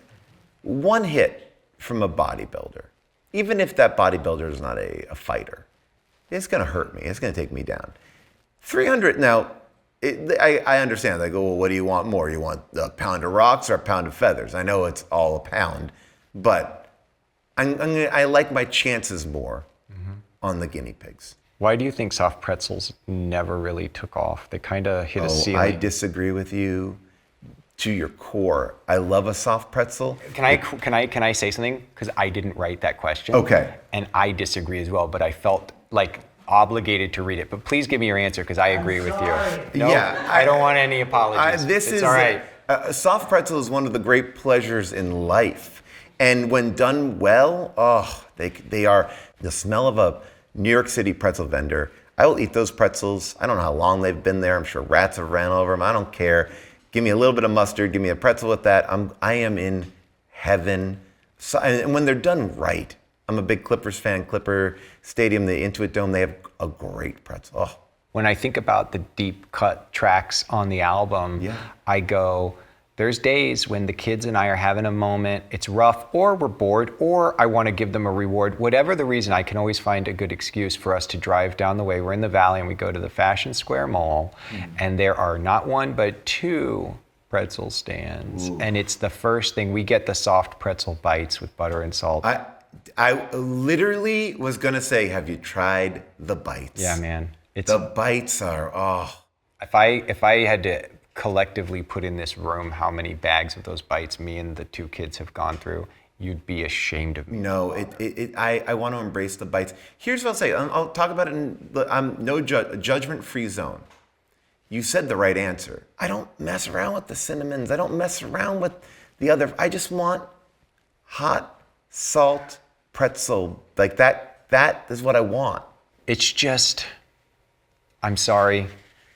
G: One hit from a bodybuilder, even if that bodybuilder is not a fighter, it's gonna hurt me, it's gonna take me down. 300, now, I understand. They go, well, what do you want more? You want a pound of rocks or a pound of feathers? I know it's all a pound, but I like my chances more on the guinea pigs.
A: Why do you think soft pretzels never really took off? They kind of hit a ceiling.
G: I disagree with you to your core. I love a soft pretzel.
A: Can I say something? Because I didn't write that question.
G: Okay.
A: And I disagree as well, but I felt like obligated to read it. But please give me your answer, because I agree with you. No,
G: Yeah,
A: I don't want any apologies. It's all right.
G: A soft pretzel is one of the great pleasures in life. And when done well, they are the smell of a New York City pretzel vendor. I will eat those pretzels. I don't know how long they've been there. I'm sure rats have ran over them. I don't care. Give me a little bit of mustard. Give me a pretzel with that. I am in heaven. So, and when they're done right, I'm a big Clippers fan. Clipper Stadium, the Intuit Dome, they have a great pretzel. Oh.
A: When I think about the deep cut tracks on the album, I go, there's days when the kids and I are having a moment, it's rough, or we're bored, or I want to give them a reward. Whatever the reason, I can always find a good excuse for us to drive down the way. We're in the valley and we go to the Fashion Square Mall, and there are not one, but two pretzel stands. Ooh. And it's the first thing. We get the soft pretzel bites with butter and salt.
G: I literally was gonna say, have you tried the bites?
A: Yeah, man.
G: The bites are,
A: If I had to collectively put in this room how many bags of those bites me and the two kids have gone through, you'd be ashamed of me.
G: No, I want to embrace the bites. Here's what I'll say. I'll talk about it in no judgment-free zone. You said the right answer. I don't mess around with the cinnamons. I don't mess around with the other. I just want hot salt pretzel. Like that is what I want.
A: It's just, I'm sorry,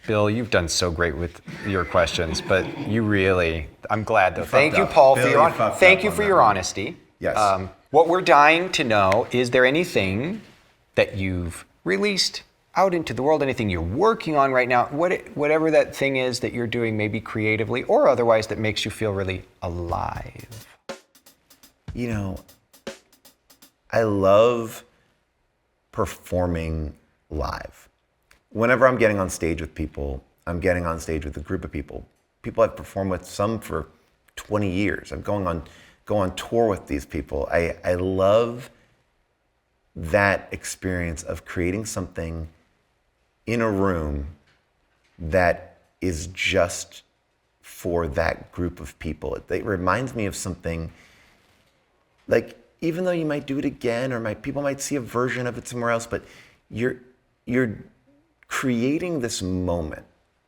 A: Bill, you've done so great with your questions, but you really, I'm glad though. Thank you, Paul, for your honesty.
G: Yes.
A: What we're dying to know, is there anything that you've released out into the world, anything you're working on right now, whatever that thing is that you're doing, maybe creatively or otherwise, that makes you feel really alive?
G: You know, I love performing live. Whenever I'm getting on stage with people, I'm getting on stage with a group of people. People I've performed with, some for 20 years. I'm go on tour with these people. I love that experience of creating something in a room that is just for that group of people. It reminds me of something like, even though you might do it again, or people might see a version of it somewhere else, but you're creating this moment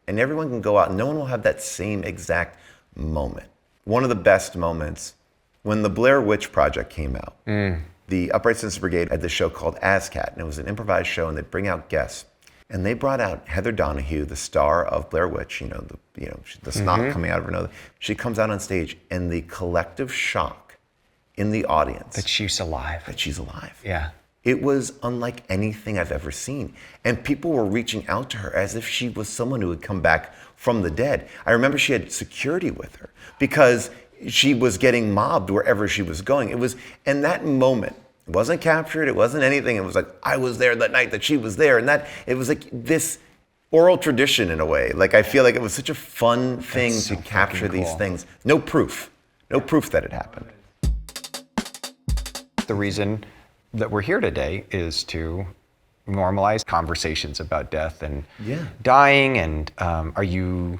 G: And everyone can go out and no one will have that same exact moment. One of the best moments, when the Blair Witch Project came out, the Upright Citizens Brigade had this show called ASCAT, and it was an improvised show, and they'd bring out guests. And they brought out Heather Donahue, the star of Blair Witch, the snot coming out of her nose. She comes out on stage, and the collective shock in the audience.
A: That she's alive.
G: That she's alive.
A: Yeah.
G: It was unlike anything I've ever seen. And people were reaching out to her as if she was someone who had come back from the dead. I remember she had security with her because she was getting mobbed wherever she was going. And that moment, it wasn't captured, it wasn't anything. It was like, I was there that night that she was there. And it was like this oral tradition in a way. Like, I feel like it was such a fun thing to capture these things. No proof that it happened.
A: The reason that we're here today is to normalize conversations about death and dying. And are you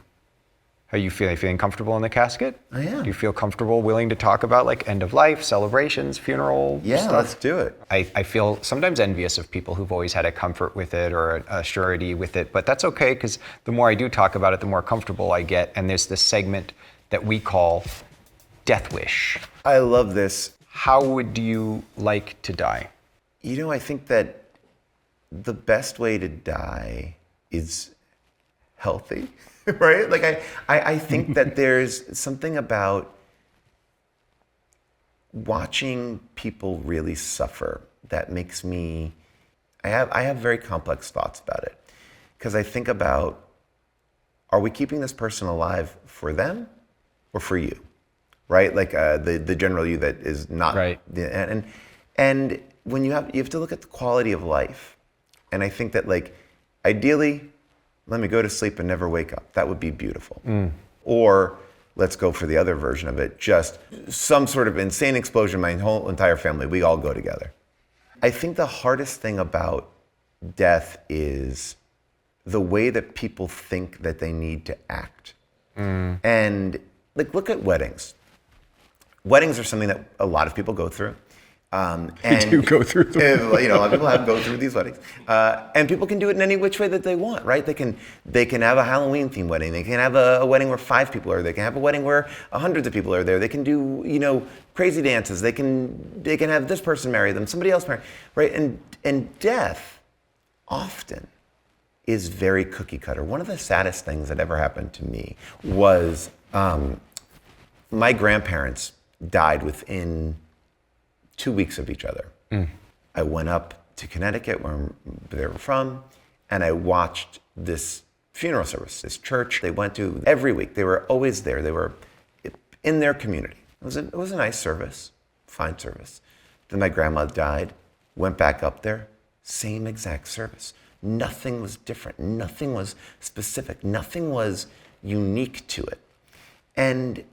A: feeling comfortable in the casket?
G: I am.
A: Do you feel comfortable, willing to talk about like end of life, celebrations, funeral stuff?
G: Let's do it.
A: I feel sometimes envious of people who've always had a comfort with it or a surety with it, but that's okay because the more I do talk about it, the more comfortable I get. And there's this segment that we call Death Wish.
G: I love this.
A: How would you like to die?
G: I think that the best way to die is healthy, right? Like I think that there's something about watching people really suffer that makes me, I have very complex thoughts about it. Because I think about, are we keeping this person alive for them or for you? Right, like the general you that is not
A: right.
G: And when you have to look at the quality of life, and I think that like ideally, let me go to sleep and never wake up. That would be beautiful. Or let's go for the other version of it, just some sort of insane explosion. My whole entire family, we all go together. I think the hardest thing about death is the way that people think that they need to act. And like look at weddings. Weddings are something that a lot of people go through. And
A: do go through them.
G: a lot of people go through these weddings. And people can do it in any which way that they want, right? They can have a Halloween themed wedding. They can have a wedding where 5 people are there. They can have a wedding where hundreds of people are there. They can do, crazy dances. They can have this person marry them, somebody else marry, right? And death often is very cookie cutter. One of the saddest things that ever happened to me was my grandparents died within 2 weeks of each other. I went up to Connecticut, where they were from, and I watched this funeral service, this church they went to every week. They were always there. They were in their community. It was a nice service, fine service. Then my grandma died, went back up there, same exact service. Nothing was different. Nothing was specific. Nothing was unique to it. And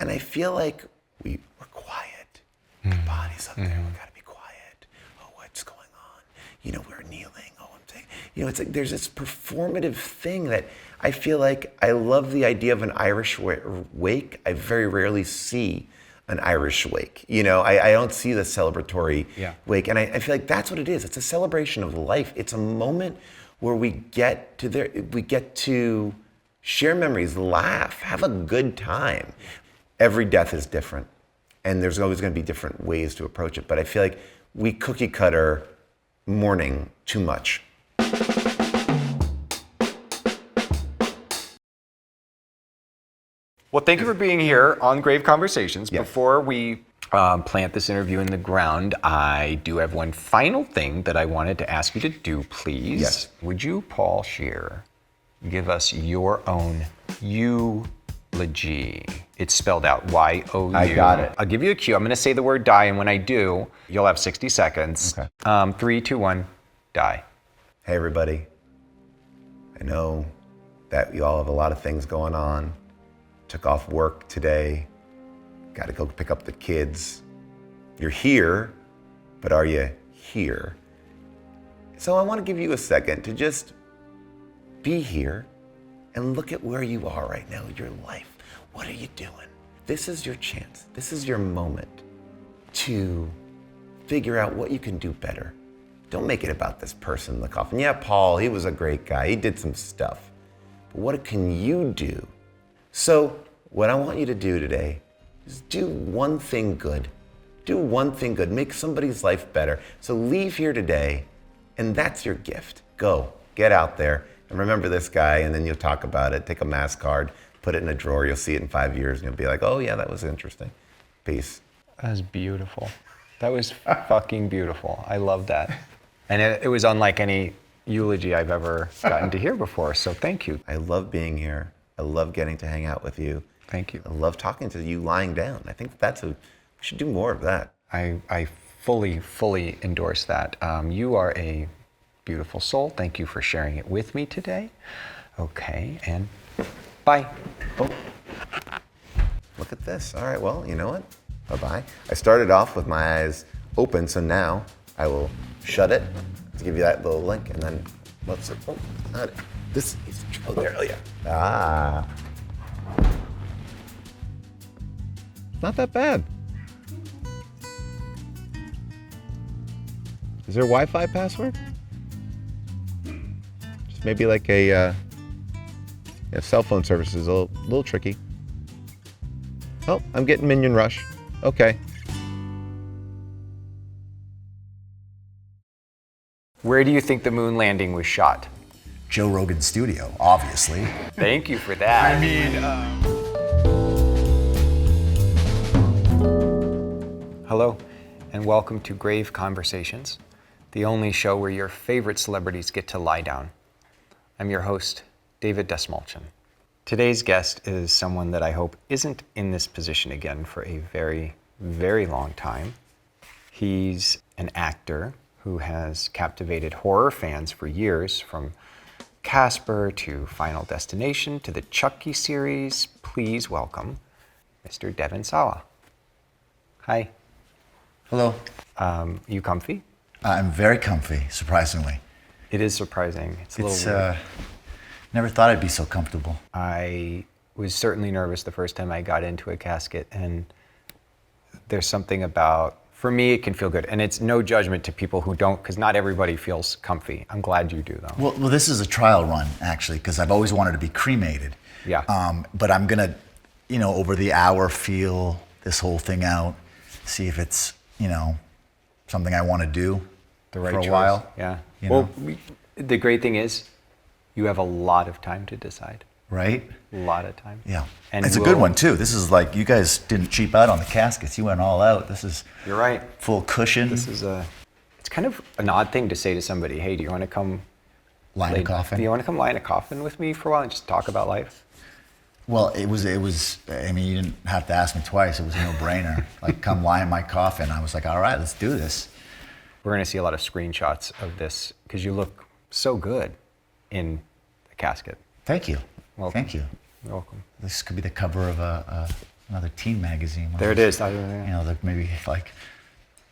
G: I feel like we were quiet. The body's up there. We gotta be quiet. Oh, what's going on? We're kneeling. Oh, I'm saying. It's like there's this performative thing that I feel like I love the idea of an Irish wake. I very rarely see an Irish wake. I don't see the celebratory wake, and I feel like that's what it is. It's a celebration of life. It's a moment where we get to share memories, laugh, have a good time. Every death is different, and there's always going to be different ways to approach it. But I feel like we cookie cutter mourning too much.
A: Well, thank you for being here on Grave Conversations.
G: Yeah.
A: Before we plant this interview in the ground, I do have one final thing that I wanted to ask you to do, please.
G: Yes.
A: Would you, Paul Scheer, give us your own eulogy? It's spelled out Y-O-U.
G: I got it.
A: I'll give you a cue. I'm going to say the word die, and when I do, you'll have 60 seconds.
G: Okay.
A: 3, 2, 1, die.
G: Hey, everybody. I know that you all have a lot of things going on. Took off work today. Got to go pick up the kids. You're here, but are you here? So I want to give you a second to just be here and look at where you are right now in your life. What are you doing? This is your chance. This is your moment to figure out what you can do better. Don't make it about this person in the coffin. Yeah, Paul, he was a great guy. He did some stuff. but what can you do? So what I want you to do today is do one thing good. Do one thing good. Make somebody's life better. So leave here today, and that's your gift. Go, get out there, and remember this guy, and then you'll talk about it. Take a mass card, put it in a drawer. You'll see it in 5 years, and you'll be like, oh yeah, that was interesting. Peace.
A: That was beautiful. That was fucking beautiful. I love that. And it was unlike any eulogy I've ever gotten to hear before, so thank you.
G: I love being here. I love getting to hang out with you.
A: Thank you.
G: I love talking to you lying down. I think we should do more of that.
A: I fully endorse that. You are a beautiful soul. Thank you for sharing it with me today. Okay, and bye.
G: Oh, look at this. All right, well, you know what? Bye-bye. I started off with my eyes open, so now I will shut it to give you that little link, and then let's, this is, there, oh yeah. Ah. Not that bad. Is there a Wi-Fi password? Just maybe like a cell phone service is a little tricky. Oh, I'm getting Minion Rush. Okay.
A: Where do you think the moon landing was shot?
H: Joe Rogan's studio, obviously.
A: Thank you for that.
H: I mean,
A: Hello, and welcome to Grave Conversations, the only show where your favorite celebrities get to lie down. I'm your host, David Dastmalchian. Today's guest is someone that I hope isn't in this position again for a very, very long time. He's an actor who has captivated horror fans for years, from Casper to Final Destination to the Chucky series. Please welcome Mr. Devon Sawa. Hi.
H: hello.
A: You comfy?
H: I'm very comfy, surprisingly.
A: It is surprising. It's a little weird.
H: Never thought I'd be so comfortable.
A: I was certainly nervous the first time I got into a casket, and there's something about, for me, it can feel good. And it's no judgment to people who don't, because not everybody feels comfy. I'm glad you do, though.
H: Well, this is a trial run, actually, because I've always wanted to be cremated.
A: Yeah.
H: But I'm gonna, over the hour, feel this whole thing out, see if it's, something I want to do
A: The right
H: for a
A: choice.
H: while.
A: Yeah.
H: you
A: Well,
H: know?
A: the great thing is, you have a lot of time to decide.
H: Right?
A: A lot of time.
H: Yeah.
A: And
H: it's a good one, too. This is like, you guys didn't cheap out on the caskets. You went all out. This is
A: You're right.
H: full cushion.
A: This is it's kind of an odd thing to say to somebody, hey, do you want to come
H: line
A: lay-
H: a coffin.
A: Do you want to come lie in a coffin with me for a while and just talk about life?
H: Well, it was, I mean, you didn't have to ask me twice. It was a no-brainer. Like, come lie in my coffin. I was like, all right, let's do this.
A: We're going to see a lot of screenshots of this because you look so good in the casket.
H: Thank you.
A: Welcome.
H: Thank you.
A: You're welcome.
H: This could be the cover of another teen magazine.
A: There it is.
H: Like maybe like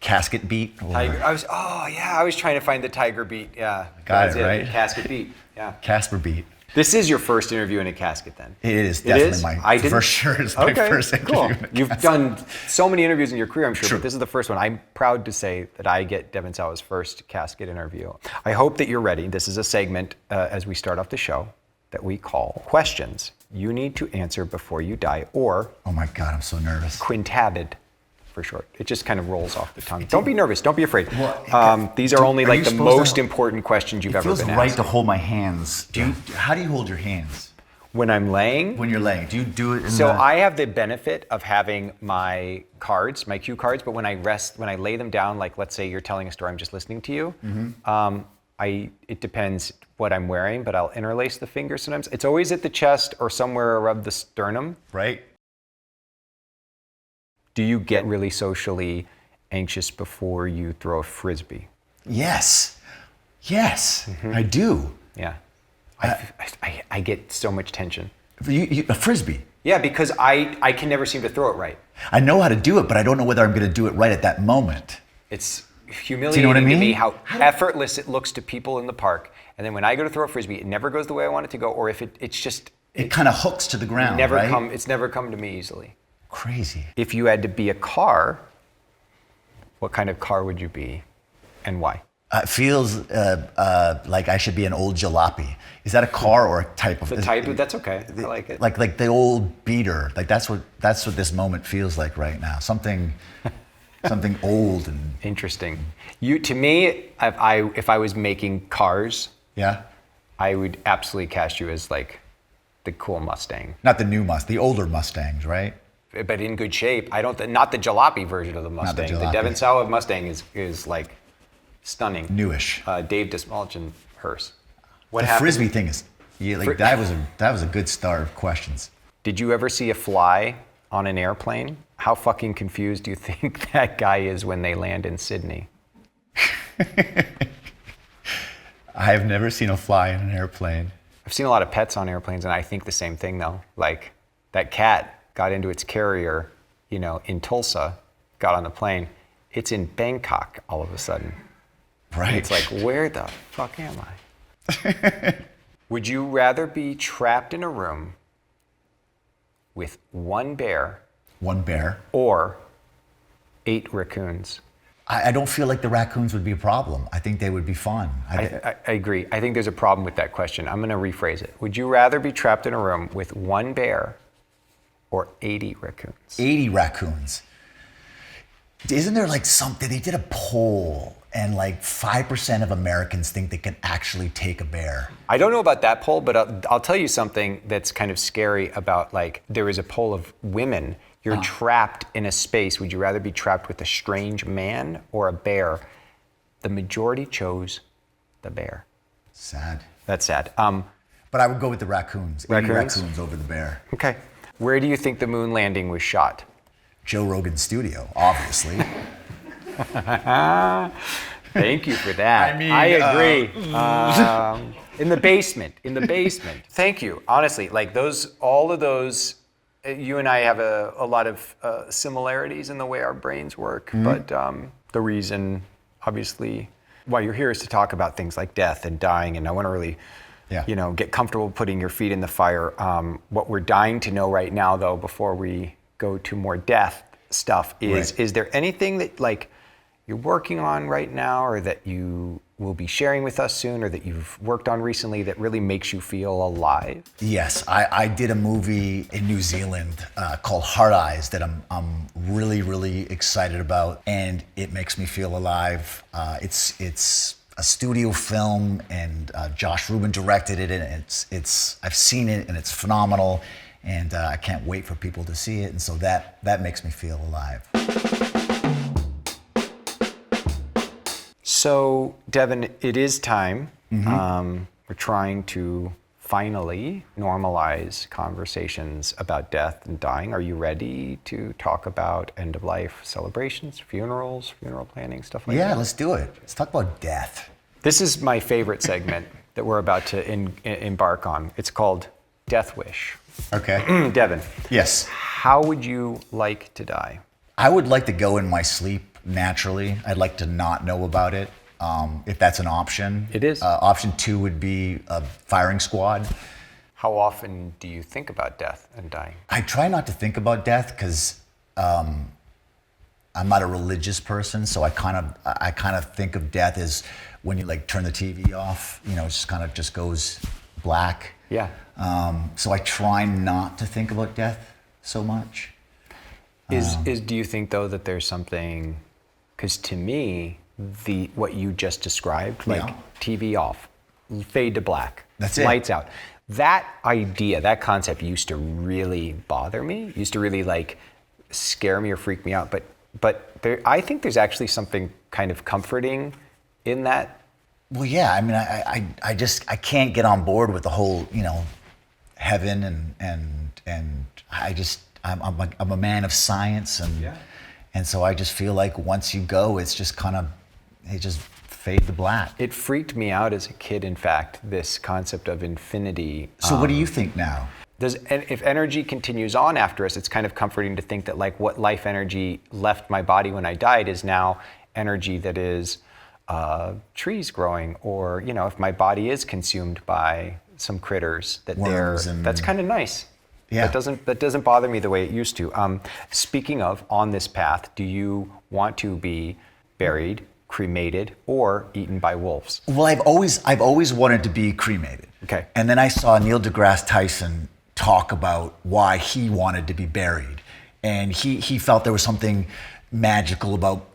H: Casket Beat. Or
A: Tiger. I was trying to find the Tiger Beat. Yeah.
H: Got
A: That's
H: it, right?
A: Casket Beat. Yeah.
H: Casper Beat.
A: This is your first interview in a casket, then?
H: It is definitely
A: I didn't-
H: for sure it's my first interview.
A: Cool.
H: in a
A: You've
H: casket.
A: done so many interviews in your career, I'm sure,
H: True.
A: but this is the first one. I'm proud to say that I get Devon Sawa's first casket interview. I hope that you're ready. This is a segment as we start off the show that we call Questions You Need to Answer Before You Die, or
H: Oh my God, I'm so nervous.
A: Quintabid for short. It just kind of rolls off the tongue. Don't be nervous. Don't be afraid.
H: Well,
A: These are only
H: are
A: like
H: you
A: the
H: supposed
A: most
H: to-
A: important questions you've
H: It
A: ever
H: feels
A: been
H: right
A: asked.
H: to hold my hands. How do you hold your hands
A: When I'm laying,
H: when you're laying? Do you do it in
A: so
H: the...
A: I have the benefit of having my cards, my cue cards, but when I lay them down, like let's say you're telling a story, I'm just listening to you. It depends what I'm wearing, but I'll interlace the fingers sometimes. It's always at the chest or somewhere around the sternum.
H: Right?
A: Do you get really socially anxious before you throw a frisbee?
H: Yes. Yes,
A: Mm-hmm.
H: I do.
A: Yeah. I get so much tension.
H: A frisbee.
A: Yeah, because I can never seem to throw it right.
H: I know how to do it, but I don't know whether I'm going to do it right at that moment.
A: It's humiliating
H: what I
A: to
H: mean?
A: me how effortless it looks to people in the park. And then when I go to throw a frisbee, it never goes the way I want it to go, or if it's just
H: It kind of hooks to the ground, right?
A: it's never come to me easily.
H: Crazy.
A: If you had to be a car, what kind of car would you be and why?
H: It feels like I should be an old jalopy. Is that a car or a type of?
A: The type, that's okay. I like it.
H: Like the old beater. Like that's what this moment feels like right now. Something old and
A: Interesting. To me, if I was making cars,
H: yeah.
A: I would absolutely cast you as like the cool Mustang,
H: Not the new the older Mustangs, right?
A: but in good shape. Not the jalopy version of the Mustang. The
H: jalopy.
A: Devon Sawa Mustang is like stunning.
H: Newish.
A: Dave Dastmalchian hearse. What
H: The
A: happened?
H: frisbee thing is, that was a good start of questions.
A: Did you ever see a fly on an airplane? How fucking confused do you think that guy is when they land in Sydney?
H: I have never seen a fly in an airplane.
A: I've seen a lot of pets on airplanes, and I think the same thing though. Like that cat got into its carrier, in Tulsa, got on the plane. It's in Bangkok all of a sudden.
H: Right.
A: It's like, where the fuck am I? Would you rather be trapped in a room with one bear
H: One bear.
A: or 8 raccoons?
H: I don't feel like the raccoons would be a problem. I think they would be fun.
A: I agree. I think there's a problem with that question. I'm going to rephrase it. Would you rather be trapped in a room with one bear or 80 raccoons?
H: 80 raccoons. Isn't there like something, they did a poll and like 5% of Americans think they can actually take a bear.
A: I don't know about that poll, but I'll tell you something that's kind of scary about, like, there is a poll of women. You're trapped in a space. Would you rather be trapped with a strange man or a bear? The majority chose the bear.
H: Sad.
A: That's sad.
H: But I would go with the raccoons. 80
A: Raccoons?
H: raccoons over the bear.
A: Okay. Where do you think the moon landing was shot?
H: Joe Rogan's studio, obviously.
A: Thank you for that. I agree. In the basement. Thank you. Honestly, like all of those, you and I have a lot of similarities in the way our brains work. But the reason, obviously, why you're here is to talk about things like death and dying. And I want to really, get comfortable putting your feet in the fire. What we're dying to know right now, though, before we go to more death stuff, is there anything that, like, you're working on right now, or that you will be sharing with us soon, or that you've worked on recently that really makes you feel alive?
H: Yes, I did a movie in New Zealand called Hard Eyes that I'm really, really excited about, and it makes me feel alive. It's a studio film, and Josh Rubin directed it, and I've seen it, and it's phenomenal, and I can't wait for people to see it, and so that makes me feel alive.
A: So, Devon, it is time. We're trying to finally normalize conversations about death and dying. Are you ready to talk about end-of-life celebrations, funerals, funeral planning, stuff like that?
H: Yeah, let's do it. Let's talk about death.
A: This is my favorite segment that we're about to embark on. It's called Death Wish.
H: Okay.
A: Devon.
H: Yes.
A: How would you like to die?
H: I would like to go in my sleep naturally. I'd like to not know about it, if that's an option.
A: It is.
H: Option 2 would be a firing squad.
A: How often do you think about death and dying?
H: I try not to think about death because I'm not a religious person, so I kind of think of death as when you like turn the TV off, it just kind of just goes black.
A: Yeah.
H: So I try not to think about death so much.
A: Do you think, though, that there's something, because to me, what you just described, like TV off, fade to black,
H: that's it,
A: lights out, that idea, that concept used to really bother me, used to really like scare me or freak me out. But I think there's actually something kind of comforting in that.
H: Well, yeah, I mean, I can't get on board with the whole, heaven and I'm a man of science, and so I just feel like once you go, it's just it just fade to black.
A: It freaked me out as a kid, in fact, this concept of infinity.
H: So what do you think now?
A: If energy continues on after us, it's kind of comforting to think that, like, what life energy left my body when I died is now energy that is trees growing, or if my body is consumed by some critters, that's kind of nice.
H: Yeah.
A: That doesn't bother me the way it used to. Speaking of, on this path, do you want to be buried, cremated, or eaten by wolves?
H: Well, I've always wanted to be cremated.
A: Okay.
H: And then I saw Neil deGrasse Tyson talk about why he wanted to be buried. And he felt there was something magical about,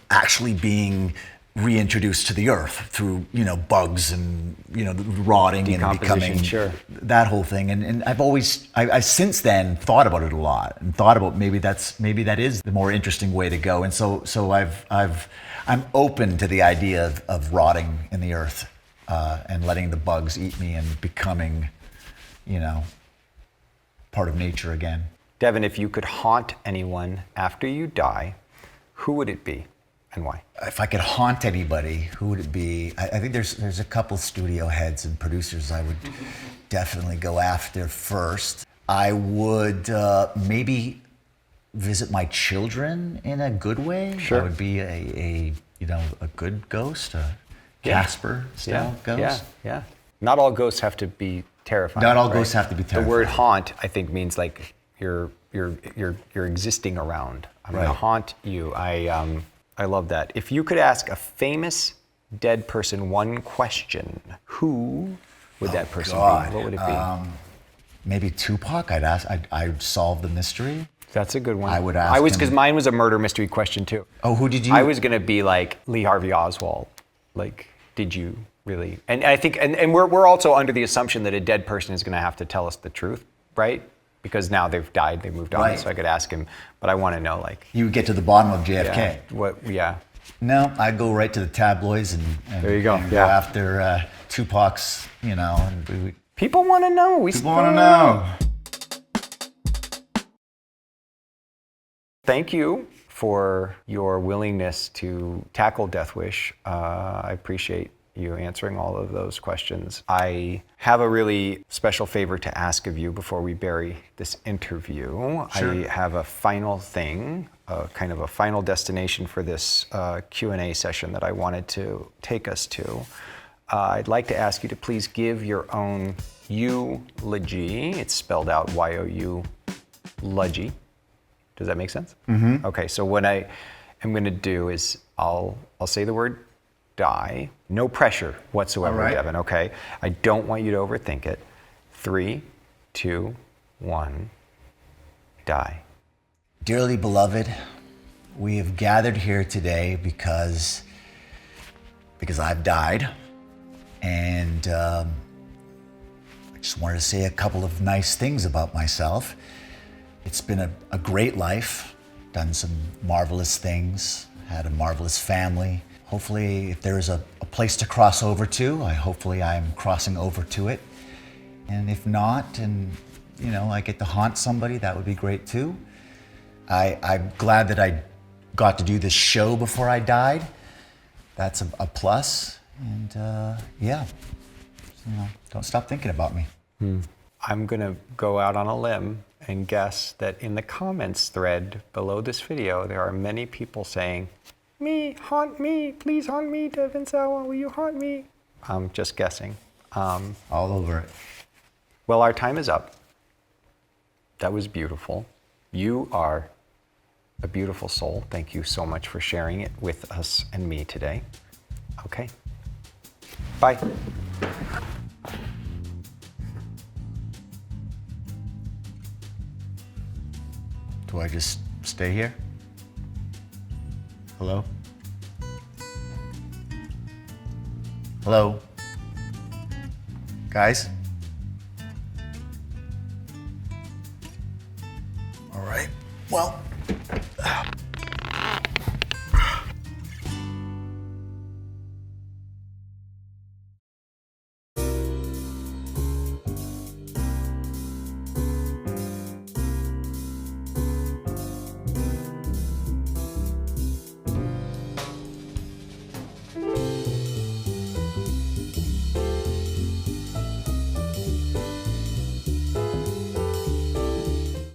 H: actually being reintroduced to the earth through, bugs and, rotting and becoming
A: sure.
H: that whole thing. And I've since then thought about it a lot and thought about maybe that is the more interesting way to go. And so I'm open to the idea of rotting in the earth and letting the bugs eat me and becoming, part of nature again.
A: Devon, if you could haunt anyone after you die, who would it be and why?
H: If I could haunt anybody, who would it be? I think there's a couple studio heads and producers I would definitely go after first. I would maybe visit my children in a good way.
A: Sure.
H: I would be a good ghost, a Casper style ghost.
A: Yeah. Not all ghosts have to be terrifying.
H: Not all
A: right?
H: ghosts have to be terrifying.
A: The word haunt, I think, means like you're existing around. I'm gonna
H: Right.
A: haunt you. I love that. If you could ask a famous dead person one question, who would that person be? What would it be?
H: Maybe Tupac. I'd solve the mystery.
A: That's a good one.
H: I would ask
A: because
H: him-
A: mine was a murder mystery question too.
H: Oh, who did you?
A: I was gonna be like Lee Harvey Oswald. Like, did you really? And I think, and we're also under the assumption that a dead person is gonna have to tell us the truth, right? Because now they've died, they moved on.
H: Right.
A: So I could ask him, but I want to know, like,
H: You would get to the bottom of JFK.
A: Yeah.
H: No, I'd go right to the tabloids and
A: There you go,
H: and
A: yeah.
H: go after Tupac's, and
A: People want to know.
H: people want to know.
A: Thank you for your willingness to tackle Death Wish. I appreciate you answering all of those questions. I have a really special favor to ask of you before we bury this interview.
H: Sure.
A: I have a final thing, kind of a final destination for this Q&A session that I wanted to take us to. I'd like to ask you to please give your own eulogy. It's spelled out Y-O-U-logy. Does that make sense? Mm-hmm. Okay, so what I am going to do is I'll say the word die. No pressure whatsoever,
H: All right.
A: Devon, okay? I don't want you to overthink it. 3, 2, 1, die.
H: Dearly beloved, we have gathered here today because I've died, and I just wanted to say a couple of nice things about myself. It's been a great life, done some marvelous things, had a marvelous family. Hopefully, if there's a place to cross over to, hopefully I'm crossing over to it. And if not, and I get to haunt somebody, that would be great too. I'm glad that I got to do this show before I died. That's a plus. And don't stop thinking about me.
A: I'm gonna go out on a limb and guess that in the comments thread below this video, there are many people saying, "Me, haunt me, please haunt me, Devon Sawa, will you haunt me?" I'm just guessing.
H: All over it.
A: Well, our time is up. That was beautiful. You are a beautiful soul. Thank you so much for sharing it with us and me today. Okay. Bye.
H: Do I just stay here? Hello? Hello? Guys? All right. Well,